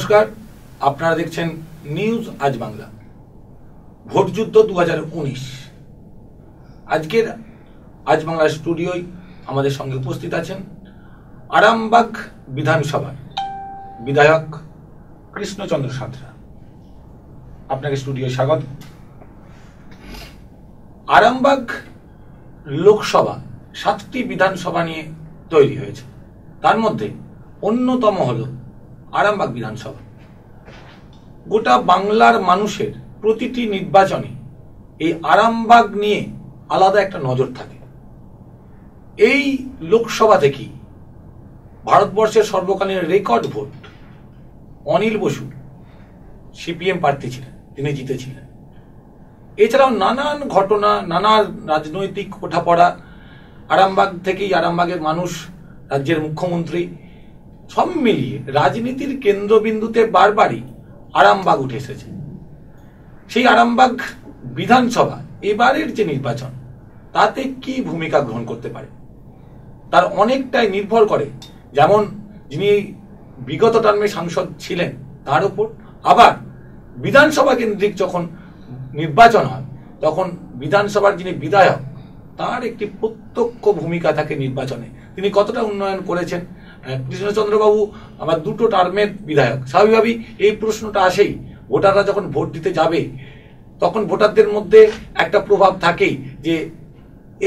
নমস্কার, আপনারা দেখছেন নিউজ আজ বাংলা। ভোটযুদ্ধ 2019। আজকের আজ বাংলার স্টুডিওয় আমাদের সঙ্গে উপস্থিত আছেন আরামবাগ বিধানসভার বিধায়ক কৃষ্ণচন্দ্র সাঁতরা। আপনাকে স্টুডিওয় স্বাগত। আরামবাগ লোকসভা 7টি বিধানসভা নিয়ে তৈরি হয়েছে, তার মধ্যে অন্যতম হল আরামবাগ বিধানসভা। গোটা বাংলার মানুষের প্রতিটি নির্বাচনে এই আরামবাগ নিয়ে আলাদা একটা নজর থাকে। এই লোকসভা থেকেই ভারতবর্ষের সর্বকালীন record vote Anil Basu CPM প্রার্থী ছিলেন, তিনি জিতেছিলেন। এছাড়াও নানান ঘটনা, নানা রাজনৈতিক ওঠাপড়া, আরামবাগ থেকেই আরামবাগের মানুষ, রাজ্যের মুখ্যমন্ত্রী, সব মিলিয়ে রাজনীতির কেন্দ্রবিন্দুতে বারবারই আরামবাগ উঠে এসেছে। সেই আরামবাগ বিধানসভা এবারের যে নির্বাচন, তাতে কি ভূমিকা গ্রহণ করতে পারে তার অনেকটাই নির্ভর করে, যেমন যিনি বিগত টার্মে সাংসদ ছিলেন তার উপর, আবার বিধানসভা কেন্দ্রিক যখন নির্বাচন হয় তখন বিধানসভার যিনি বিধায়ক তার একটি প্রত্যক্ষ ভূমিকা থাকে নির্বাচনে। তিনি কতটা উন্নয়ন করেছেন। কৃষ্ণচন্দ্রবাবু আমার 2টো টার্মের বিধায়ক, স্বাভাবিকভাবেই এই প্রশ্নটা আসেই। ভোটাররা যখন ভোট দিতে যাবে তখন ভোটারদের মধ্যে একটা প্রভাব থাকেই যে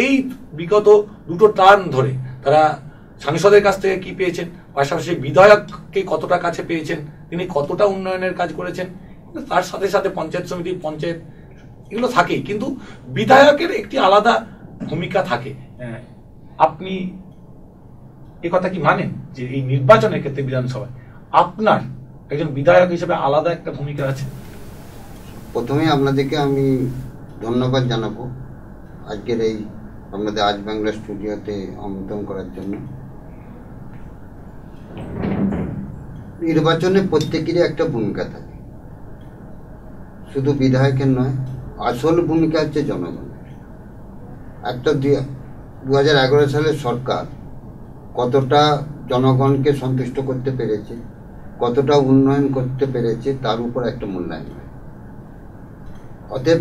এই বিগত 2টো টার্ম ধরে তারা সাংসদের কাছ থেকে কি পেয়েছেন, পাশাপাশি বিধায়ককে কতটা কাছে পেয়েছেন, তিনি কতটা উন্নয়নের কাজ করেছেন, তার সাথে সাথে পঞ্চায়েত সমিতি, পঞ্চায়েত, এগুলো থাকেই। কিন্তু বিধায়কের একটি আলাদা ভূমিকা থাকে। আপনি এ কথা কি মানেন যে এই নির্বাচনের ক্ষেত্রে বিধানসভায় আপনার একজন বিধায়ক হিসেবে আলাদা একটা ভূমিকা আছে? প্রথমে আপনাদেরকে আমি ধন্যবাদ জানাবো আজকের এই আপনাদের আজ বাংলা স্টুডিওতে আমন্ত্রণ করার জন্য। নির্বাচনে প্রত্যেকেরই একটা ভূমিকা থাকে, শুধু বিধায়কের নয়, আসল ভূমিকা হচ্ছে জনগণের। একটা 2011 সালের সরকার কতটা জনগণকে সন্তুষ্ট করতে পেরেছে, কতটা উন্নয়ন করতে পেরেছে, তার উপর একটা মূল্যায়ন হয়। অতএব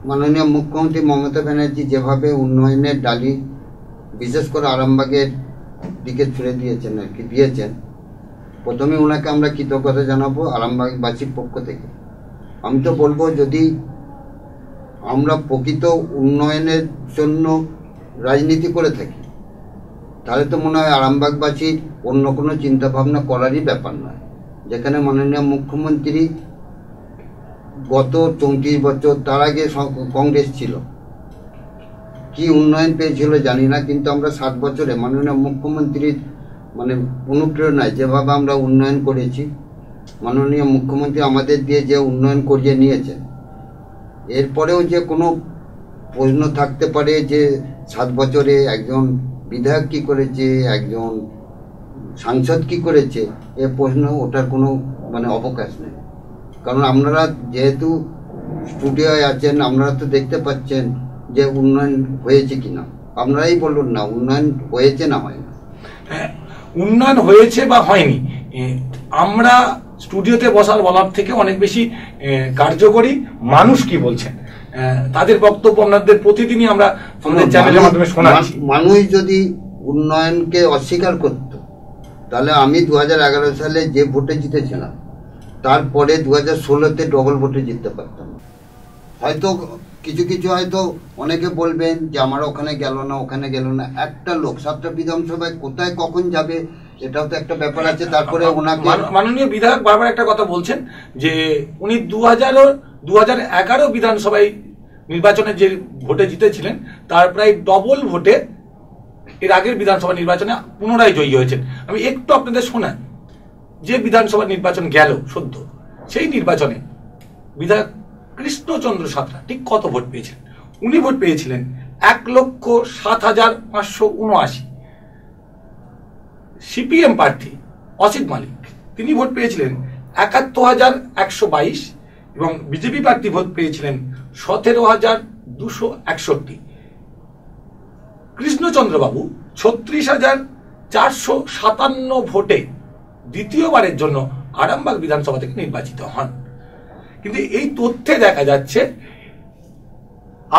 মাননীয় মুখ্যমন্ত্রী মমতা ব্যানার্জি যেভাবে উন্নয়নের ডালি বিশেষ করে আরামবাগের দিকে ছুড়ে দিয়েছেন দিয়েছেন, প্রথমে ওনাকে আমরা কৃতজ্ঞতা জানাবো আরামবাগবাসীর পক্ষ থেকে। আমি তো বলবো, যদি আমরা প্রকৃত উন্নয়নের জন্য রাজনীতি করে থাকি তাহলে তো মনে হয় আরামবাগবাসীর অন্য কোনো চিন্তা ভাবনা করারই ব্যাপার নয়। যেখানে মাননীয় মুখ্যমন্ত্রী গত 34 বছর, তার আগে কংগ্রেস ছিল, কি উন্নয়ন পেয়েছিল জানি না, কিন্তু আমরা 7 বছরে মাননীয় মুখ্যমন্ত্রীর অনুপ্রেরণায় যেভাবে আমরা উন্নয়ন করেছি, মাননীয় মুখ্যমন্ত্রী আমাদের দিয়ে যে উন্নয়ন করিয়ে নিয়েছেন, এরপরেও যে কোনো প্রশ্ন থাকতে পারে যে 7 বছরে একজন বিধায়ক কি করেছে, একজন সাংসদ কি করেছে, এ প্রশ্ন ওঠার কোনো অবকাশ নেই। কারণ আপনারা যেহেতু স্টুডিওয় আছেন, আপনারা তো দেখতে পাচ্ছেন যে উন্নয়ন হয়েছে কিনা। আপনারাই বলুন না, উন্নয়ন হয়েছে না হয় না? উন্নয়ন হয়েছে বা হয়নি, আমরা স্টুডিওতে বলার থেকে অনেক বেশি কার্যকরী মানুষ কি বলছেন, তাদের বক্তব্য আপনাদের প্রতিদিনই আমরা আমাদের চ্যানেলের মাধ্যমে শোনাচ্ছি। মানুষ যদি উন্নয়নকে অস্বীকার করত, তাহলে আমি 2011 সালে যে ভোটে জিতেছিলাম, তারপরে 2016-তে ডবল ভোটে জিততে পারতাম। হয়তো কিছু হয়তো অনেকে বলবেন যে আমার ওখানে গেল না, ওখানে গেল না। একটা লোক 7টা বিধানসভায় কোথায় কখন যাবে, এটাও তো একটা ব্যাপার আছে। তারপরে ওনাকে মাননীয় বিধায়ক বারবার একটা কথা বলছেন যে উনি 2011 বিধানসভায় নির্বাচনে যে ভোটে জিতেছিলেন তার প্রায় ডবল ভোটে এর আগের বিধানসভা নির্বাচনে পুনরায় জয়ী হয়েছেন। আমি একটু আপনাদের শোনাই, যে বিধানসভা নির্বাচন গেল সদ্য, সেই নির্বাচনে বিধায়ক কৃষ্ণচন্দ্র সাঁতরা ঠিক কত ভোট পেয়েছিলেন? উনি ভোট পেয়েছিলেন 1,07,579। সিপিএম প্রার্থী অসিত মালিক, তিনি ভোট পেয়েছিলেন 71,122 এবং বিজেপি প্রার্থী ভোট পেয়েছিলেন 17,261। কৃষ্ণচন্দ্রবাবু 36,457 ভোটে দ্বিতীয়বারের জন্য আরামবাগ বিধানসভা থেকে নির্বাচিত হন। কিন্তু এই তথ্যে দেখা যাচ্ছে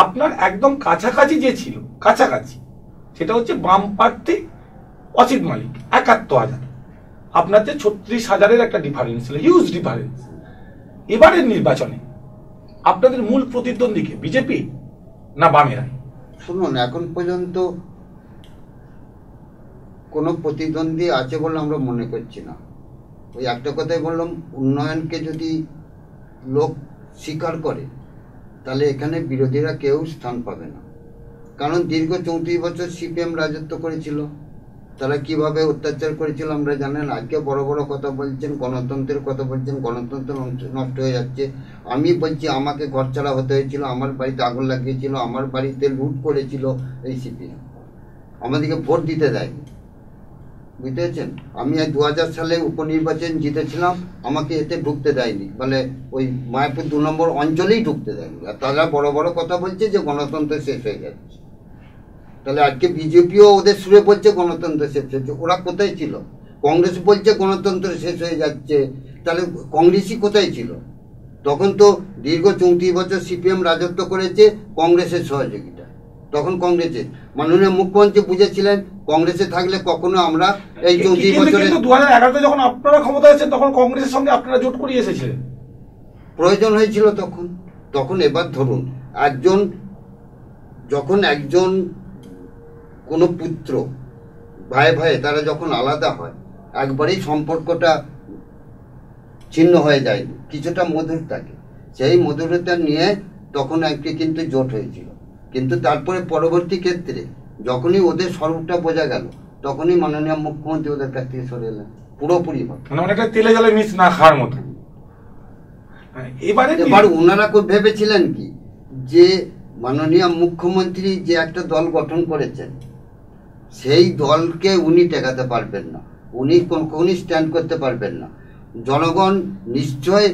আপনার একদম কাছাকাছি যে ছিল, কাছাকাছি, সেটা হচ্ছে বাম প্রার্থী অসিত মালিক ৭১,০০০, আপনার যে ৩৬,০০০-এর একটা ডিফারেন্স ছিল, হিউজ ডিফারেন্স। এবারের নির্বাচনে আপনাদের মূল প্রতিদ্বন্দ্বীকে বিজেপি না বামেরা? শুনুন, এখন পর্যন্ত কোনো প্রতিদ্বন্দ্বী আছে বলে আমরা মনে করছি না। ওই একটা কথাই বললাম, উন্নয়নকে যদি লোক স্বীকার করে তাহলে এখানে বিরোধীরা কেউ স্থান পাবে না। কারণ দীর্ঘ ৩৪ বছর সিপিএম রাজত্ব করেছিল, তারা কিভাবে অত্যাচার করেছিল আমরা জানেন। আজকে বড় বড় কথা বলছেন, গণতন্ত্রের কথা বলছেন, গণতন্ত্র নষ্ট হয়ে যাচ্ছে। আমি বলছি আমাকে ঘর ছাড়া হতে হয়েছিল, আমার বাড়িতে আগুন লাগিয়েছিল, আমার বাড়িতে লুট করেছিল এই সিপিএম, আমাদেরকে ভোট দিতে দেয়নি, বুঝতে পেরেছেন। আমি ২০০০ সালে উপনির্বাচন জিতেছিলাম, আমাকে এতে ঢুকতে দেয়নি, মানে ওই মায়াপুর ২ নম্বর অঞ্চলেই ঢুকতে দেয়নি। আর তারা বড় বড় কথা বলছে যে গণতন্ত্র শেষ হয়ে যাচ্ছে। তাহলে আজকে বিজেপিও ওদের সুরে বলছে গণতন্ত্র শেষ হচ্ছে, ওরা কোথায় ছিল? কংগ্রেস বলছে গণতন্ত্র শেষ হয়ে যাচ্ছে, তাহলে কংগ্রেসই কোথায় ছিল? তখন তো দীর্ঘ ৩৪ বছর সিপিএম রাজত্ব করেছে কংগ্রেসের সহযোগিতা। তখন কংগ্রেসের মাননীয় মুখ্যমন্ত্রী বুঝেছিলেন কংগ্রেসে থাকলে কখনো আমরা এই ৩৪ বছরে। ২০১১-তে যখন আপনারা ক্ষমতায় এসেছেন তখন কংগ্রেসের সঙ্গে আপনারা জোট করিয়ে এসেছিলেন, প্রয়োজন হয়েছিল তখন। এবার ধরুন যখন একজন কোনো পুত্র ভাই ভাই তারা যখন আলাদা হয়, একবারেই সম্পর্কটা ছিন্ন হয়ে যায়, কিছুটা মধুর থাকে, সেই মধুরতা নিয়ে তখন একটি কিন্তু জোট হয়েছিল। কিন্তু তারপরে পরবর্তী ক্ষেত্রে যখনই ওদের স্বরূপটা বোঝা গেল, তখনই মাননীয় মুখ্যমন্ত্রী ওদের কাছ থেকে সরে এলেন পুরোপুরি। অনেকটা তেলে জলে মিশ না খাওয়ার মতো। এবার ওনারা ভেবেছিলেন কি যে মাননীয় মুখ্যমন্ত্রী যে একটা দল গঠন করেছেন, সেই দলকে উনি টেকাতে পারবেন না, উনি কখনই স্ট্যান্ড করতে পারবেন না। জনগণ নিশ্চয়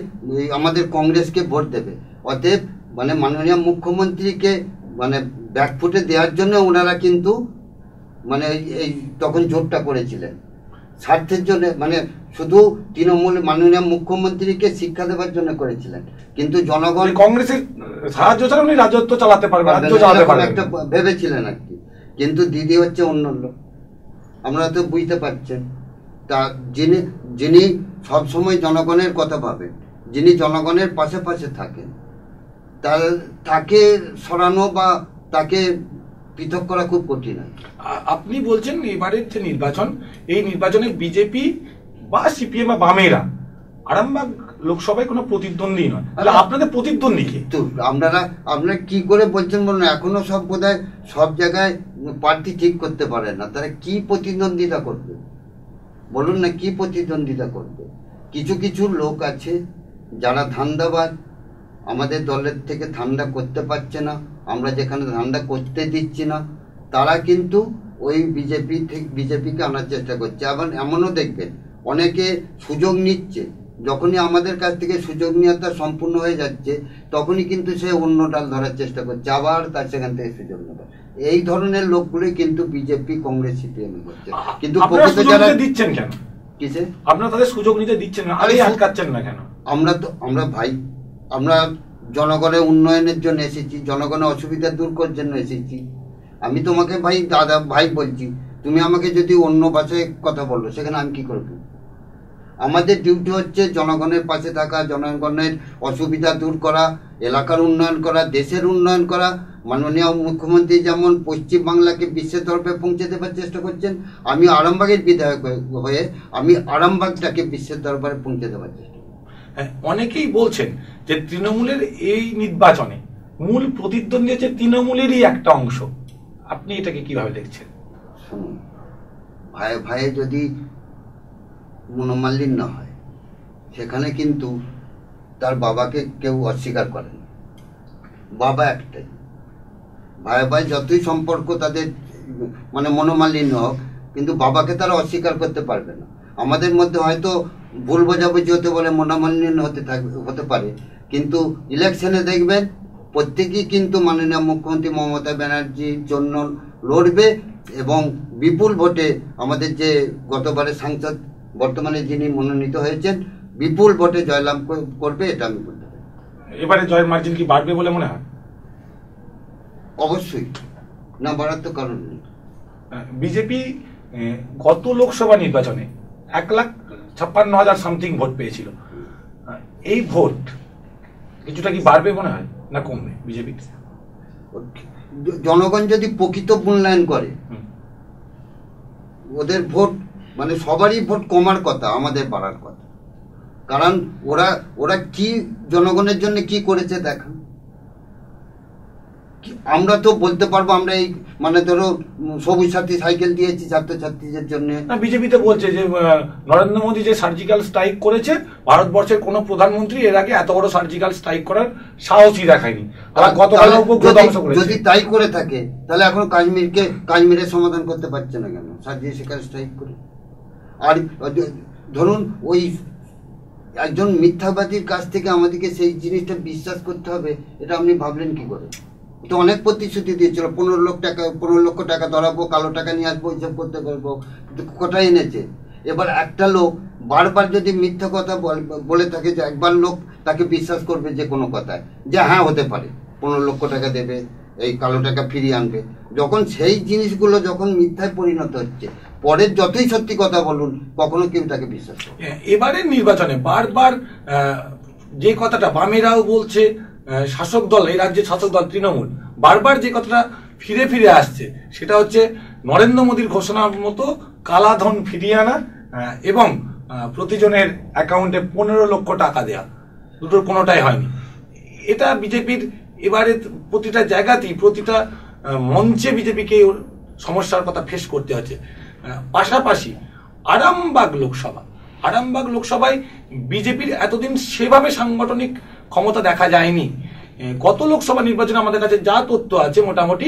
আমাদের কংগ্রেসকে ভোট দেবে। অতএব মানে মাননীয় মুখ্যমন্ত্রীকে মানে ব্যাকফুটে দেওয়ার জন্য ওনারা কিন্তু মানে এই তখন জোটটা করেছিলেন স্বার্থের জন্য, মানে শুধু তৃণমূল মাননীয় মুখ্যমন্ত্রীকে শিক্ষা দেওয়ার জন্য করেছিলেন। কিন্তু জনগণ কংগ্রেসের সাহায্য ছাড়া উনি রাজত্ব চালাতে পারবেন একটা ভেবেছিলেন আর কি। কিন্তু দিদি হচ্ছে অন্য লোক, আমরা তো বুঝতে পারছেন। তা যিনি সবসময় জনগণের কথা ভাবেন, যিনি জনগণের পাশে পাশে থাকেন, তাকে সরানো বা তাকে পৃথক করা খুব কঠিন। আপনি বলছেন এবারের যে নির্বাচন, এই নির্বাচনে বিজেপি বা সিপিএম বা বামেরা আরামবাগ লোকসভায় কোনো প্রতিদ্বন্দ্বী নয়, তাহলে আপনাদের প্রতিদ্বন্দ্বী কে? তো আপনারা কি করে বলছেন বলুন? এখনো সব বোধহয় সব জায়গায় প্রার্থী ঠিক করতে পারে না, তারা কি প্রতিদ্বন্দ্বিতা করবে বলুন না? কি প্রতিদ্বন্দ্বিতা করবে? কিছু কিছু লোক আছে যারা ধান্দাবাজ, আমাদের দলের থেকে ধান্দা করতে পারছে না, আমরা যেখানে ধান্দা করতে দিচ্ছি না, তারা কিন্তু ওই বিজেপিকে আনার চেষ্টা করছে। আবার এমনও দেখবেন অনেকে সুযোগ নিচ্ছে, যখনই আমাদের কাছ থেকে সুযোগ নেওয়াটা সম্পূর্ণ হয়ে যাচ্ছে তখনই কিন্তু সে অন্য ডাল ধরার চেষ্টা করছে, আবার তার সেখান থেকে সুযোগ নেবে। এই ধরনের লোকগুলোই কিন্তু বিজেপি কংগ্রেস সিপিএম করছে। কিন্তু যারা দিচ্ছেন কেন? কিসে আপনারা তাদের সুযোগ নিতে দিচ্ছেন না, আরে আটকাচ্ছেন না কেন? আমরা জনগণের উন্নয়নের জন্য এসেছি, জনগণের অসুবিধা দূর করার জন্য এসেছি। আমি তোমাকে দাদা ভাই বলছি, তুমি আমাকে যদি অন্য ভাষায় কথা বললো সেখানে আমি কি করবো? আমাদের ডিউটি হচ্ছে জনগণের পাশে থাকা, জনগণের অসুবিধা দূর করা, এলাকার উন্নয়ন করা, দেশের উন্নয়ন করা। মাননীয় মুখ্যমন্ত্রী যেমন পশ্চিমবাংলাকে বিশ্বের দরবারে পৌঁছে দেওয়ার চেষ্টা করছেন, আমি আরামবাগের বিধায়ক হয়ে আমি আরামবাগটাকে বিশ্বের দরবারে পৌঁছে দেওয়ার চেষ্টা। অনেকেই বলছেন যে তৃণমূলের এই নির্বাচনে মূল প্রতিদ্বন্দ্বী হচ্ছে তৃণমূলেরই একটা অংশ, আপনি এটাকে কিভাবে দেখছেন? শুনুন, ভাইয়ে যদি মনোমালিন্য হয় সেখানে কিন্তু তার বাবাকে কেউ অস্বীকার করেন। বাবা একটাই, ভাই যতই সম্পর্ক তাদের মানে মনোমালিন্য হোক, কিন্তু বাবাকে তারা অস্বীকার করতে পারবে না। আমাদের মধ্যে হয়তো ভুল বোঝাবুঝি হতে বলে মনোমালিন্য হতে পারে, কিন্তু ইলেকশনে দেখবেন প্রত্যেকেই কিন্তু মাননীয় মুখ্যমন্ত্রী মমতা ব্যানার্জির জন্য লড়বে এবং বিপুল ভোটে আমাদের যে গতবারের সাংসদ বর্তমানে যিনি মনোনীত হয়েছেন বিপুল ভোটে জয়লাভ করবে, এটা আমি বলতে পারি। এবারে জয়ের মার্জিন কি বাড়বে বলে মনে হয়? অবশ্যই না, বাড়ার তো কারণ নেই। বিজেপি গত লোকসভা নির্বাচনে 1,56,000 সামথিং ভোট পেয়েছিল। এই ভোট কিছুটা কি বাড়বে মনে হয় না কমবে বিজেপি? জনগণ যদি প্রকৃত মূল্যায়ন করে, ওদের ভোট মানে সবারই ভোট কমার কথা, আমাদের বাড়ার কথা। কারণ ওরা কি জনগণের জন্য কি করেছে দেখান। আমরা তো বলতে পারবো আমরা এই মানে ধরো সবুজ সাথী সাইকেল দিয়েছি ছাত্রছাত্রীদের জন্য। বিজেপি তো বলছে যে নরেন্দ্র মোদী যে সার্জিক্যাল স্ট্রাইক করেছে, ভারতবর্ষের কোন প্রধানমন্ত্রী এর আগে এত বড় সার্জিক্যাল স্ট্রাইক করার সাহসই দেখায়নি। যদি তাই করে থাকে তাহলে এখন কাশ্মীরের সমাধান করতে পারছে না কেন সার্জিক্যাল স্ট্রাইক করে? আর ধরুন ওই একজন মিথ্যাবাদীর কাছ থেকে আমাদেরকে সেই জিনিসটা বিশ্বাস করতে হবে, এটা আপনি ভাবলেন কি করে? তো অনেক প্রতিশ্রুতি দিয়েছিল, 15 লক্ষ টাকা ধরাবো, কালো টাকা নিয়ে আসবো, এইসব করতে পারবো, কিন্তু কোথায় এনেছে? এবার একটা লোক বারবার যদি মিথ্যা কথা বলে থাকে, যে একবার লোক তাকে বিশ্বাস করবে যে কোনো কথায়, যে হ্যাঁ হতে পারে 15 লক্ষ টাকা দেবে, এই কালো টাকা ফিরিয়ে আনবে। যখন সেই জিনিসগুলো যখন মিথ্যায় পরিণত হচ্ছে, পরের যতই সত্যি কথা বলুন কখনো কেউ তাকে বিশ্বাস করে। এবারের নির্বাচনে বারবার যে কথাটা বামেরাও বলছে, শাসক দল, এই রাজ্যের শাসক দল তৃণমূল বারবার যে কথাটা ফিরে ফিরে আসছে, সেটা হচ্ছে নরেন্দ্র মোদীর ঘোষণার মতো কালাধন ফিরিয়ে আনা এবং প্রতিজনের অ্যাকাউন্টে 15 লক্ষ টাকা দেয়া। দুটোর কোনোটাই হয়নি। এটা বিজেপির এবারে প্রতিটা জায়গাতেই, প্রতিটা মঞ্চে বিজেপিকে সমস্যার কথা ফেস করতে হচ্ছে। পাশাপাশি আরামবাগ লোকসভায় বিজেপির এতদিন সেভাবে সাংগঠনিক ক্ষমতা দেখা যায়নি। গত লোকসভা নির্বাচনে আমাদের কাছে যা তথ্য আছে, মোটামুটি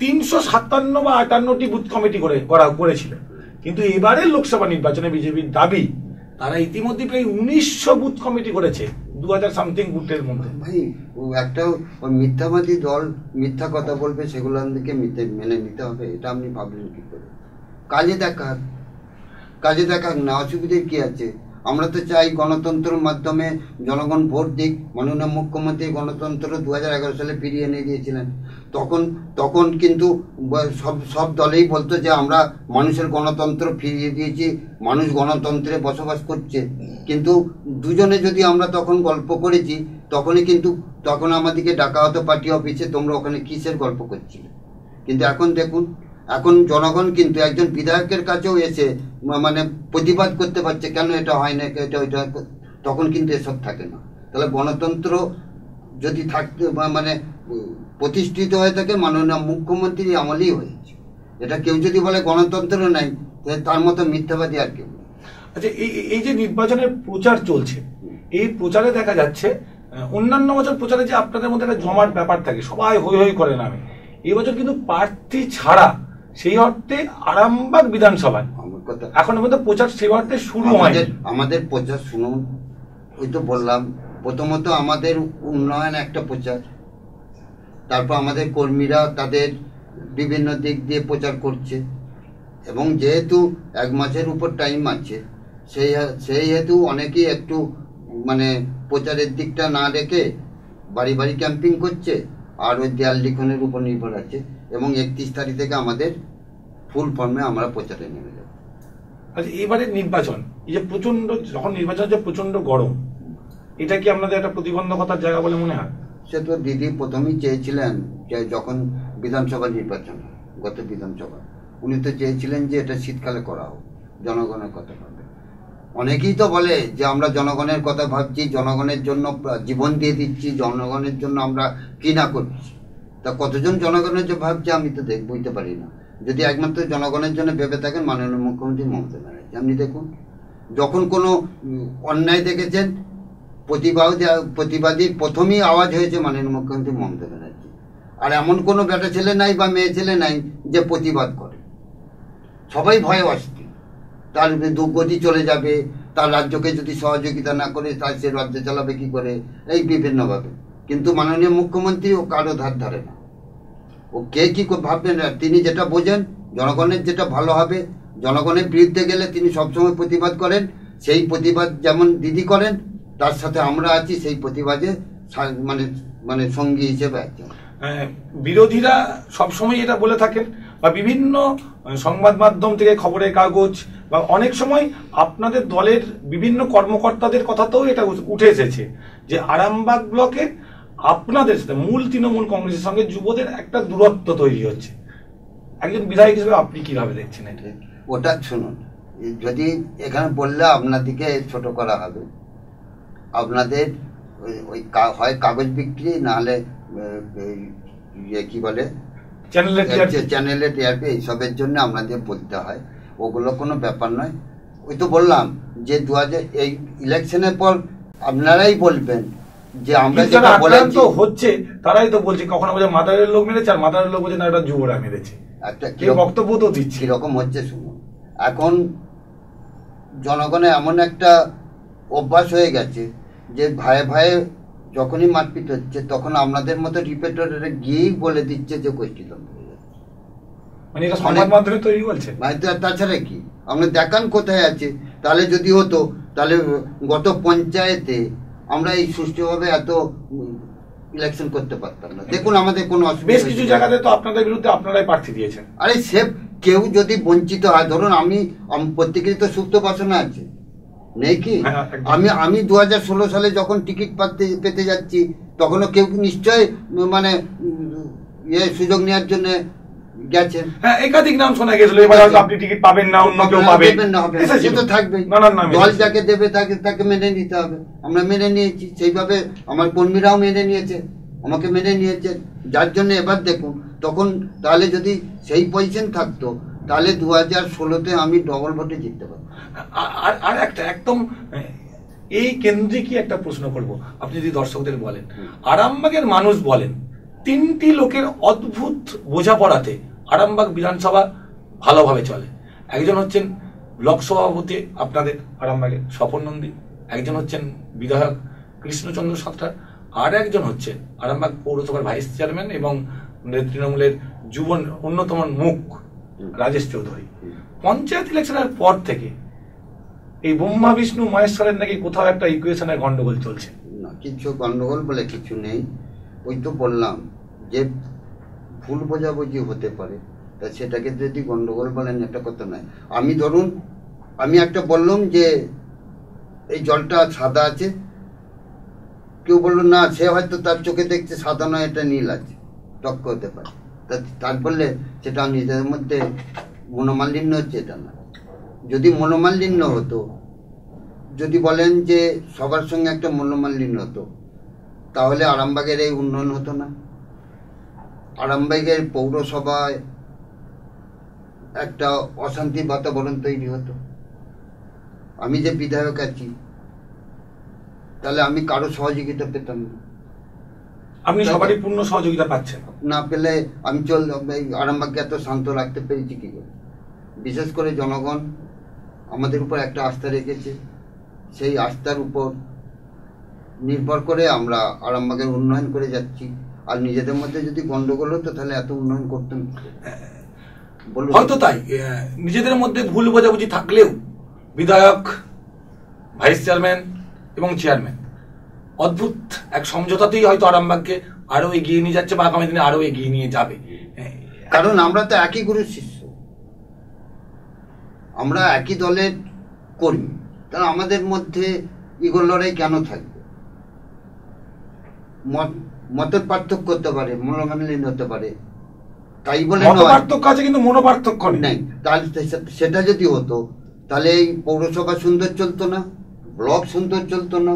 357 বা 58টি বুথ কমিটি করেছিল। কিন্তু এবারের লোকসভা নির্বাচনে বিজেপির দাবি তারা ইতিমধ্যে প্রায় 1900 বুথ কমিটি করেছে 2000 সামথিং বুথের মধ্যে। ভাই একটা মিথ্যাবাদী দল মিথ্যা কথা বলবে, সেগুলো আমাদেরকে মেনে নিতে হবে, এটা আপনি ভাবলেন কি করে? কাজে দেখাক না, অসুবিধে কি আছে? আমরা তো চাই গণতন্ত্রের মাধ্যমে জনগণ ভোট দিক। মাননীয় মুখ্যমন্ত্রী গণতন্ত্র 2011 সালে ফিরিয়ে এনে দিয়েছিলেন। তখন কিন্তু সব দলেই বলতো যে আমরা মানুষের গণতন্ত্র ফিরিয়ে দিয়েছি, মানুষ গণতন্ত্রে বসবাস করছে। কিন্তু দুজনে যদি আমরা তখন গল্প করেছি, তখন আমাদেরকে ডাকা হতো পার্টি অফিসে, তোমরা ওখানে কিসের গল্প করছিলে। কিন্তু এখন দেখুন, এখন জনগণ কিন্তু একজন বিধায়কের কাছেও এসে মানে প্রতিবাদ করতে পারছে, কেন এটা হয় না, এটা ওইটা। তখন কিন্তু এসব থাকে না। তাহলে গণতন্ত্র যদি থাকতে মানে প্রতিষ্ঠিত হয়ে থাকে মাননীয় মুখ্যমন্ত্রী আমলেই হয়েছে। এটা কেউ যদি বলে গণতন্ত্র নাই, তার মতো মিথ্যাবাদী আর কেউ। আচ্ছা, এই যে নির্বাচনের প্রচার চলছে, এই প্রচারে দেখা যাচ্ছে অন্যান্য বছর প্রচারে যে আপনাদের মধ্যে একটা জমাট ব্যাপার থাকে, সবাই হই হই করে নামে, এই বছর কিন্তু প্রার্থী ছাড়া সেই অর্থে আরামবাগ বিধানসভায় এখন পর্যন্ত প্রচার সেই অর্থে শুরু হয়। আমাদের প্রচার শুনুন, ওই তো বললাম, প্রথমত আমাদের উন্নয়ন একটা প্রচার, তারপর আমাদের কর্মীরা তাদের বিভিন্ন দিক দিয়ে প্রচার করছে, এবং যেহেতু 1 মাসের উপর টাইম আছে, সেই হেতু অনেকেই একটু মানে প্রচারের দিকটা না রেখে বাড়ি বাড়ি ক্যাম্পিং করছে, আর ওই দেয়াল লিখনের উপর নির্ভর আছে। এবং 31 তারিখ থেকে আমাদের ফুল ফর্মে আমরা প্রচারে নেমে যাব। আচ্ছা, এবারে নির্বাচন, এই যে যখন নির্বাচন হচ্ছে প্রচন্ড গরম, এটা কি আপনাদের একটা প্রতিবন্ধকতার জায়গা বলে মনে হয়? সে তো দিদি প্রথমেই চেয়েছিলেন যে যখন বিধানসভা নির্বাচন, গত বিধানসভা, উনি তো চেয়েছিলেন যে এটা শীতকালে করা হোক, জনগণের কথা ভাবে। অনেকেই তো বলে যে আমরা জনগণের কথা ভাবছি, জনগণের জন্য জীবন দিয়ে দিচ্ছি, জনগণের জন্য আমরা কি না করছি। তা কতজন জনগণের যে ভাবছে আমি তো বুঝতে পারি না। যদি একমাত্র জনগণের জন্য ভেবে থাকেন মাননীয় মুখ্যমন্ত্রী মমতা ব্যানার্জি, আপনি দেখুন যখন কোনো অন্যায় দেখেছেন, প্রতিবাদী প্রথমেই আওয়াজ হয়েছে মাননীয় মুখ্যমন্ত্রী মমতা ব্যানার্জি। আর এমন কোনো বেটা ছেলে নাই বা মেয়ে ছেলে নাই যে প্রতিবাদ করে। সবাই ভয়ে অস্থির, তার দুর্গতি চলে যাবে, তার রাজ্যকে যদি সহযোগিতা না করে তার সে রাজ্য চালাবে কি করে, এই বিভিন্নভাবে। কিন্তু মাননীয় মুখ্যমন্ত্রী ও কারো ধার ধারে না, ও কে কি ভাববেন, তিনি যেটা বোঝেন জনগণের যেটা ভালো হবে জনগণের বিরুদ্ধে গেলে তিনি সবসময় প্রতিবাদ করেন। সেই প্রতিবাদ যেমন দিদি করেন, তার সাথে আমরা আছি সেই প্রতিবাদে মানে মানে সঙ্গী হিসেবে আছি। বিরোধীরা সবসময় এটা বলে থাকেন, বা বিভিন্ন সংবাদ মাধ্যম থেকে, খবরের কাগজ, বা অনেক সময় আপনাদের দলের বিভিন্ন কর্মকর্তাদের কথাতেও এটা উঠে এসেছে যে আরামবাগ ব্লকে আপনাদের সাথে মূল তৃণমূল কংগ্রেসের সঙ্গে যুবদের একটা দূরত্ব তৈরি হচ্ছে। একজন বিধায়ক হিসেবে আপনি কিভাবে দেখছেন এটা? ওটা শুনুন, যদি এখানে বললে আপনাদেরকে ছোট করা হবে। আপনাদের ওই হয় কাগজ বিক্রি, নাহলে কি বলে চ্যানেলে টিআরপি, এইসবের জন্য আপনাদের বলতে হয়। ওগুলো কোনো ব্যাপার নয়। ওই তো বললাম যে 2000 এই ইলেকশনের পর আপনারাই বলবেন যে আমরা যেটা বলেছি হচ্ছে, তারাই তো বলছে, কখনো বলছে মাদারের লোক মেরেছে, আর মাদারের লোক বলছে না এটা যুবরা মেরেছে। একটা বক্তব্য তো দিচ্ছে কিরকম হচ্ছে শুনুন। এখন জনগণের এমন একটা অভ্যাস হয়ে গেছে যে ভয়ে ভয়ে যখনই মারপিট হচ্ছে তখন আপনাদের মতো রিপোর্টাররা গিয়েই বলে দিচ্ছে যে গোষ্ঠীদ্বন্দ্ব হয়ে যাচ্ছে। মানে এটা সংবাদ মাধ্যমে তৈরি বলছে। তাছাড়া কি আপনি দেখান কোথায় আছে? তাহলে যদি হতো, তাহলে গত পঞ্চায়েতে আমরা এই সুষ্ঠুভাবে এত ইলেকশন করতে পারতাম না। দেখুন আমাদের কোনো বেশ কিছু জায়গাতে তো আপনাদের বিরুদ্ধে আপনারাই প্রার্থী দিয়েছেন। আরে সে কেউ যদি বঞ্চিত হয়, ধরুন আমি প্রত্যেকেরই তো সুপ্ত বাসনা আছে, নেই কি? আমি 2016 সালে যখন টিকিট পেতে যাচ্ছি তখনও কেউ নিশ্চয় মানে সুযোগ নেওয়ার জন্য গেছেন। হ্যাঁ, একাধিক নাম শোনা গেছিল। এবার হয়তো আপনি টিকিট পাবেন না, অন্য কেউ পাবে, সে তো থাকবেই। দল যাকে দেবে তাকে মেনে নিতে হবে। আমরা মেনে নিয়েছি, সেইভাবে আমার কর্মীরাও মেনে নিয়েছে, আমাকে মেনে নিয়েছে। যার জন্য এবার দেখুন, তখন তাহলে যদি সেই পজিশন থাকতো তাহলে 2016-তে আমি ডবল ভোটে জিততে পারতাম। আর একটা একদম এই কেন্দ্রিকই একটা প্রশ্ন করব, আপনি যদি দর্শকদের বলেন, আরামবাগের মানুষ বলেন 3টি লোকের অদ্ভুত বোঝাপড়াতে আরামবাগ বিধানসভা ভালোভাবে চলে। একজন হচ্ছেন ব্লক সভাপতি আপনাদের আরামবাগের স্বপন নন্দী, একজন হচ্ছেন বিধায়ক কৃষ্ণচন্দ্র সাঁতরা, আর একজন হচ্ছে আরামবাগ পৌরসভার ভাইস চেয়ারম্যান এবং তৃণমূলের যুব অন্যতম মুখ রাজেশ চৌধুরী। পঞ্চায়েত ইলেকশনের পর থেকে এই ব্রহ্মা বিষ্ণু মহেশ্বরের নাকি কোথাও একটা ইকুয়েশনের গন্ডগোল চলছে। না, কিছু গন্ডগোল বলে কিছু নেই। ওই তো বললাম যে ভুল বোঝাবুঝি হতে পারে, তা সেটাকে যদি গন্ডগোল বলেন একটা কথা নয়। আমি ধরুন আমি একটা বললাম যে এই জলটা সাদা আছে, কেউ বললো না সে হয়তো তার চোখে দেখছে সাদা নয়, এটা নীল আছে, তক্ক হতে পারে। তার বললে সেটা নিজেদের মধ্যে মনোমালিন্য হচ্ছে, এটা না। যদি মনোমালিন্য হতো, যদি বলেন যে সবার সঙ্গে একটা মনোমালিন্য হতো, তাহলে আরামবাগের এই উন্নয়ন হতো না। আরামবাগের পৌরসভায় একটা অশান্তির বাতাবরণ তৈরি হতো। আমি যে বিধায়ক আছি, তাহলে আমি কারো সহযোগিতা পেতাম না। আপনি সবারই পূর্ণ সহযোগিতা পাচ্ছেন না, পেলে আমি আরামবাগকে এত শান্ত রাখতে পেরেছি কি করে? বিশেষ করে জনগণ আমাদের উপর একটা আস্থা রেখেছে, সেই আস্থার উপর নির্ভর করে আমরা আরামবাগের উন্নয়ন করে যাচ্ছি। আর নিজেদের মধ্যে যদি গন্ডগোল হতো তাহলে এত উন্নয়ন করতাম হয়তো। তাই নিজেদের মধ্যে ভুল বোঝাবুঝি থাকলেও বিধায়ক, ভাইস চেয়ারম্যান এবং চেয়ারম্যান অদ্ভুত এক সমঝোতাতেই হয়তো আরামবাগকে আরো এগিয়ে নিয়ে যাচ্ছে, বা আগামী দিনে আরো এগিয়ে নিয়ে যাবে। কারণ আমরা তো একই গুরুর শিষ্য, আমরা একই দলের কর্মী, তাহলে আমাদের মধ্যে ইগো লড়াই কেন থাকবে? মতের পার্থক্য হতে পারে, মনোমালিন্য হতে পারে, তাই বলে পার্থক্য আছে কিন্তু মনোপার্থক্য নেই। তাহলে সেটা যদি হতো তাহলে এই পৌরসভা সুন্দর চলতো না, ব্লক সুন্দর চলতো না,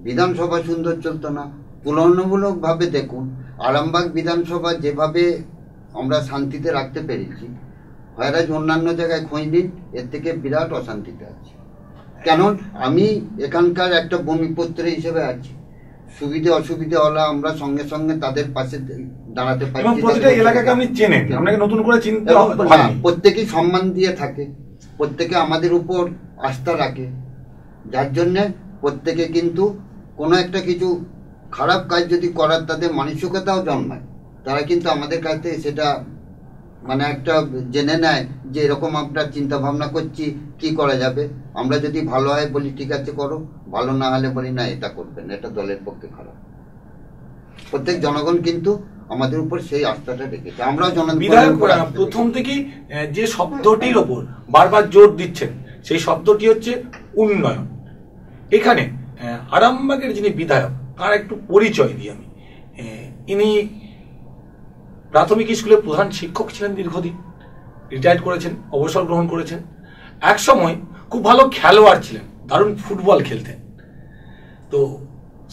বিধানসভা সুন্দর চলতো না। তুলনামূলক ভাবে দেখুন আরামবাগ বিধানসভা যেভাবে আমরা শান্তিতে রাখতে পেরেছি, হয়রাজ অন্যান্য জায়গায় খোঁজ নিন, এর থেকে বিরাট অশান্তিতে আছে। কেন? আমি এখানকার একটা ভূমিপুত্র হিসেবে আছি, সুবিধে অসুবিধে হলে আমরা সঙ্গে সঙ্গে তাদের পাশে দাঁড়াতে পারি। প্রত্যেকেই সম্মান দিয়ে থাকে, প্রত্যেকে আমাদের উপর আস্থা রাখে, যার জন্যে প্রত্যেকে কিন্তু কোনো একটা কিছু খারাপ কাজ যদি করার তাদের মানসিকতাও জন্মায়, তারা কিন্তু আমাদের কাছ থেকে সেটা মানে একটা জেনে নেয় যে এরকম আমরা চিন্তা ভাবনা করছি, কি করা যাবে। আমরা যদি ভালো হয় বলি ঠিক আছে করো, ভালো না হলে বলি না এটা করবেন, এটা দলের পক্ষে খারাপ। প্রত্যেক জনগণ কিন্তু আমাদের উপর সেই আস্থাটা রেখেছে। আমরাও বিধায়ক প্রথম থেকেই যে শব্দটির ওপর বারবার জোর দিচ্ছেন সেই শব্দটি হচ্ছে উন্নয়ন। এখানে আরামবাগের যিনি বিধায়ক তার একটু পরিচয় দিই আমি। ইনি প্রাথমিক স্কুলের প্রধান শিক্ষক ছিলেন দীর্ঘদিন, রিটায়ার্ড করেছেন, অবসর গ্রহণ করেছেন। এক সময় খুব ভালো খেলোয়াড় ছিলেন, দারুণ ফুটবল খেলতেন। তো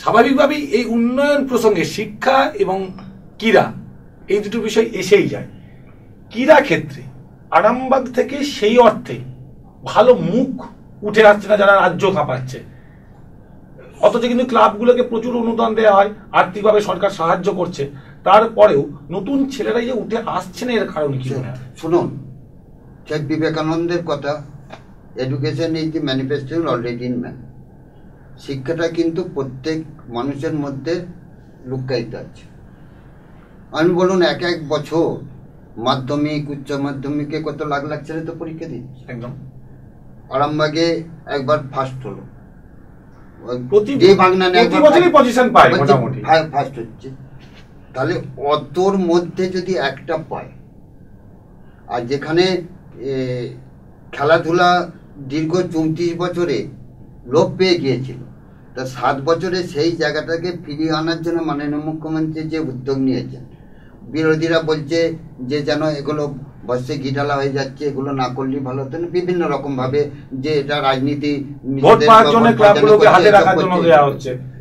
স্বাভাবিকভাবেই এই উন্নয়ন প্রসঙ্গে শিক্ষা এবং ক্রীড়া এই দুটো বিষয় এসেই যায়। ক্রীড়া ক্ষেত্রে আরামবাগ থেকে সেই অর্থে ভালো মুখ উঠে আসছে না যারা রাজ্য কাঁপাচ্ছে, অথচ কিন্তু ক্লাবগুলোকে প্রচুর অনুদান দেওয়া হয়, আর্থিকভাবে সরকার সাহায্য করছে, তারপরেও নতুন ছেলেরাই যে উঠে আসছে না এর কারণ কি? শুনুন, স্বামী বিবেকানন্দের কথা, education is the manifesto already in man. শিক্ষাটা কিন্তু প্রত্যেক মানুষের মধ্যে লুকায়িত আছে। আমি বলুন, এক এক বছর মাধ্যমিক উচ্চ মাধ্যমিকে কত লাখ লাখ ছেলে তো পরীক্ষা দিচ্ছে। একদম। আরামবাগে একবার ফার্স্ট হলো, ফার্স্ট হচ্ছে। তাহলে অতর মধ্যে যদি একটা পায়, আর যেখানে খেলাধুলা দীর্ঘ 34 বছরে লোপ পেয়ে গিয়েছিল, তা 7 বছরে সেই জায়গাটাকে ফিরিয়ে আনার জন্য মাননীয় মুখ্যমন্ত্রী যে উদ্যোগ নিয়েছেন, বিরোধীরা বলছে যে যেন এগুলো বর্ষে গিটালা হয়ে যাচ্ছে, এগুলো না করলেই ভালো হতো না, বিভিন্ন রকম ভাবে যে এটা রাজনীতি,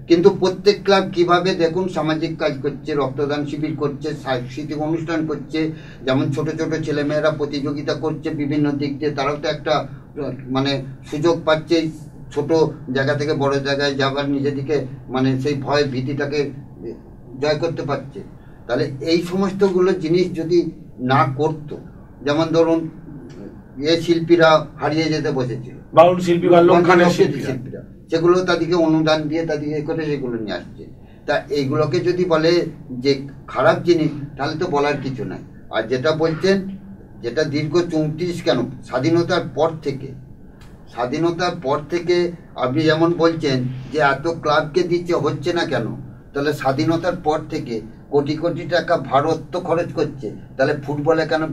কিন্তু প্রত্যেক ক্লাব কিভাবে দেখুন সামাজিক কাজ করছে, রক্তদান শিবির করছে, সাংস্কৃতিক অনুষ্ঠান করছে, যেমন ছোট ছোট ছেলেমেয়েরা প্রতিযোগিতা করছে বিভিন্ন দিক দিয়ে, তারাও তো একটা মানে সুযোগ পাচ্ছে ছোট জায়গা থেকে বড় জায়গায় যাবার, নিজেদিকে মানে সেই ভয় ভীতিটাকে জয় করতে পারছে। তাহলে এই সমস্তগুলো জিনিস যদি না করতো, যেমন ধরুন শিল্পীরা হারিয়ে যেতে বসেছিল, শিল্পীরা সেগুলো তাদেরকে অনুদান দিয়ে তাদেরকে করে সেগুলো নিয়ে আসছে। তা এইগুলোকে যদি বলে যে খারাপ জিনিস, তাহলে তো বলার কিছু নাই। আর যেটা বলছেন, যেটা দীর্ঘ 34 কেন স্বাধীনতার পর থেকে আপনি যেমন বলছেন যে এত ক্লাবকে দিচ্ছে, হচ্ছে না কেন? তাহলে স্বাধীনতার পর থেকে কোটি কোটি টাকা ভারত তো খরচ করছে, তাহলে ফুটবলে কেন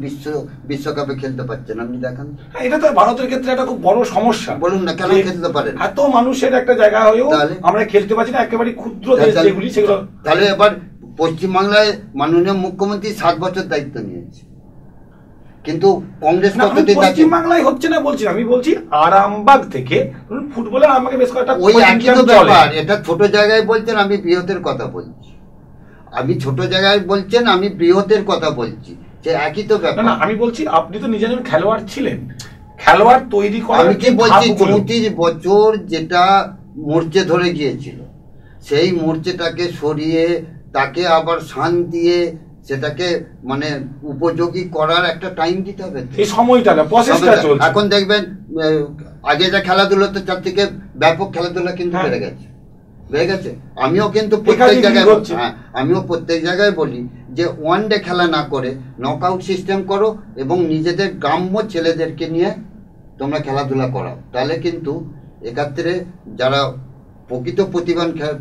বিশ্বকাপে খেলতে পারছে না? আপনি দেখান। এটা তো ভারতের ক্ষেত্রে একটা খুব বড় সমস্যা। বলুন না, কেন খেলতে পারেন? এত মানুষের একটা জায়গা হয়েও আমরা খেলতে পারছি না, একেবারে ক্ষুদ্র দেশ যেগুলি সেগুলো। তাহলে এবার পশ্চিমবাংলায় মাননীয় মুখ্যমন্ত্রী 7 বছর দায়িত্ব নিয়েছে, কিন্তু কংগ্রেস পশ্চিমবাংলায় হচ্ছে না বলছি, আমি বলছি আরামবাগ থেকে ফুটবলে আমাকে বেশ কয়েকটা ওই একই তো ব্যাপার। এটা ছোট জায়গায় বলছেন, আমি বৃহতের কথা বলছি। আমি ছোট জায়গায় বলছেন, আমি বৃহতের কথা বলছি, যে একই তো ব্যাপার। না, আমি বলছি আপনি তো নিজে একজন খেলোয়াড় ছিলেন, খেলোয়াড় তৈরি করার, আমি কি বলছি 34 বছর যেটা মোর্চে ধরে গিয়েছিল, সেই মোর্চেটাকে সরিয়ে তাকে আবার শান দিয়ে সেটাকে মানে উপযোগী করার একটা টাইম দিতে হবে। এই সময়টা প্রসেসটা চলছে। এখন দেখবেন আগে যা খেলাধুলা, তো তার থেকে ব্যাপক খেলাধুলা কিন্তু বেড়ে গেছে। আমিও কিন্তু প্রত্যেক জায়গায় বলি যে ওয়ান ডে খেলা না করে নকআউট সিস্টেম করো এবং নিজেদের গ্রাম্য ছেলেদেরকে নিয়ে তোমরা খেলাধুলা করাও, তাহলে কিন্তু এক্ষেত্রে যারা প্রকৃত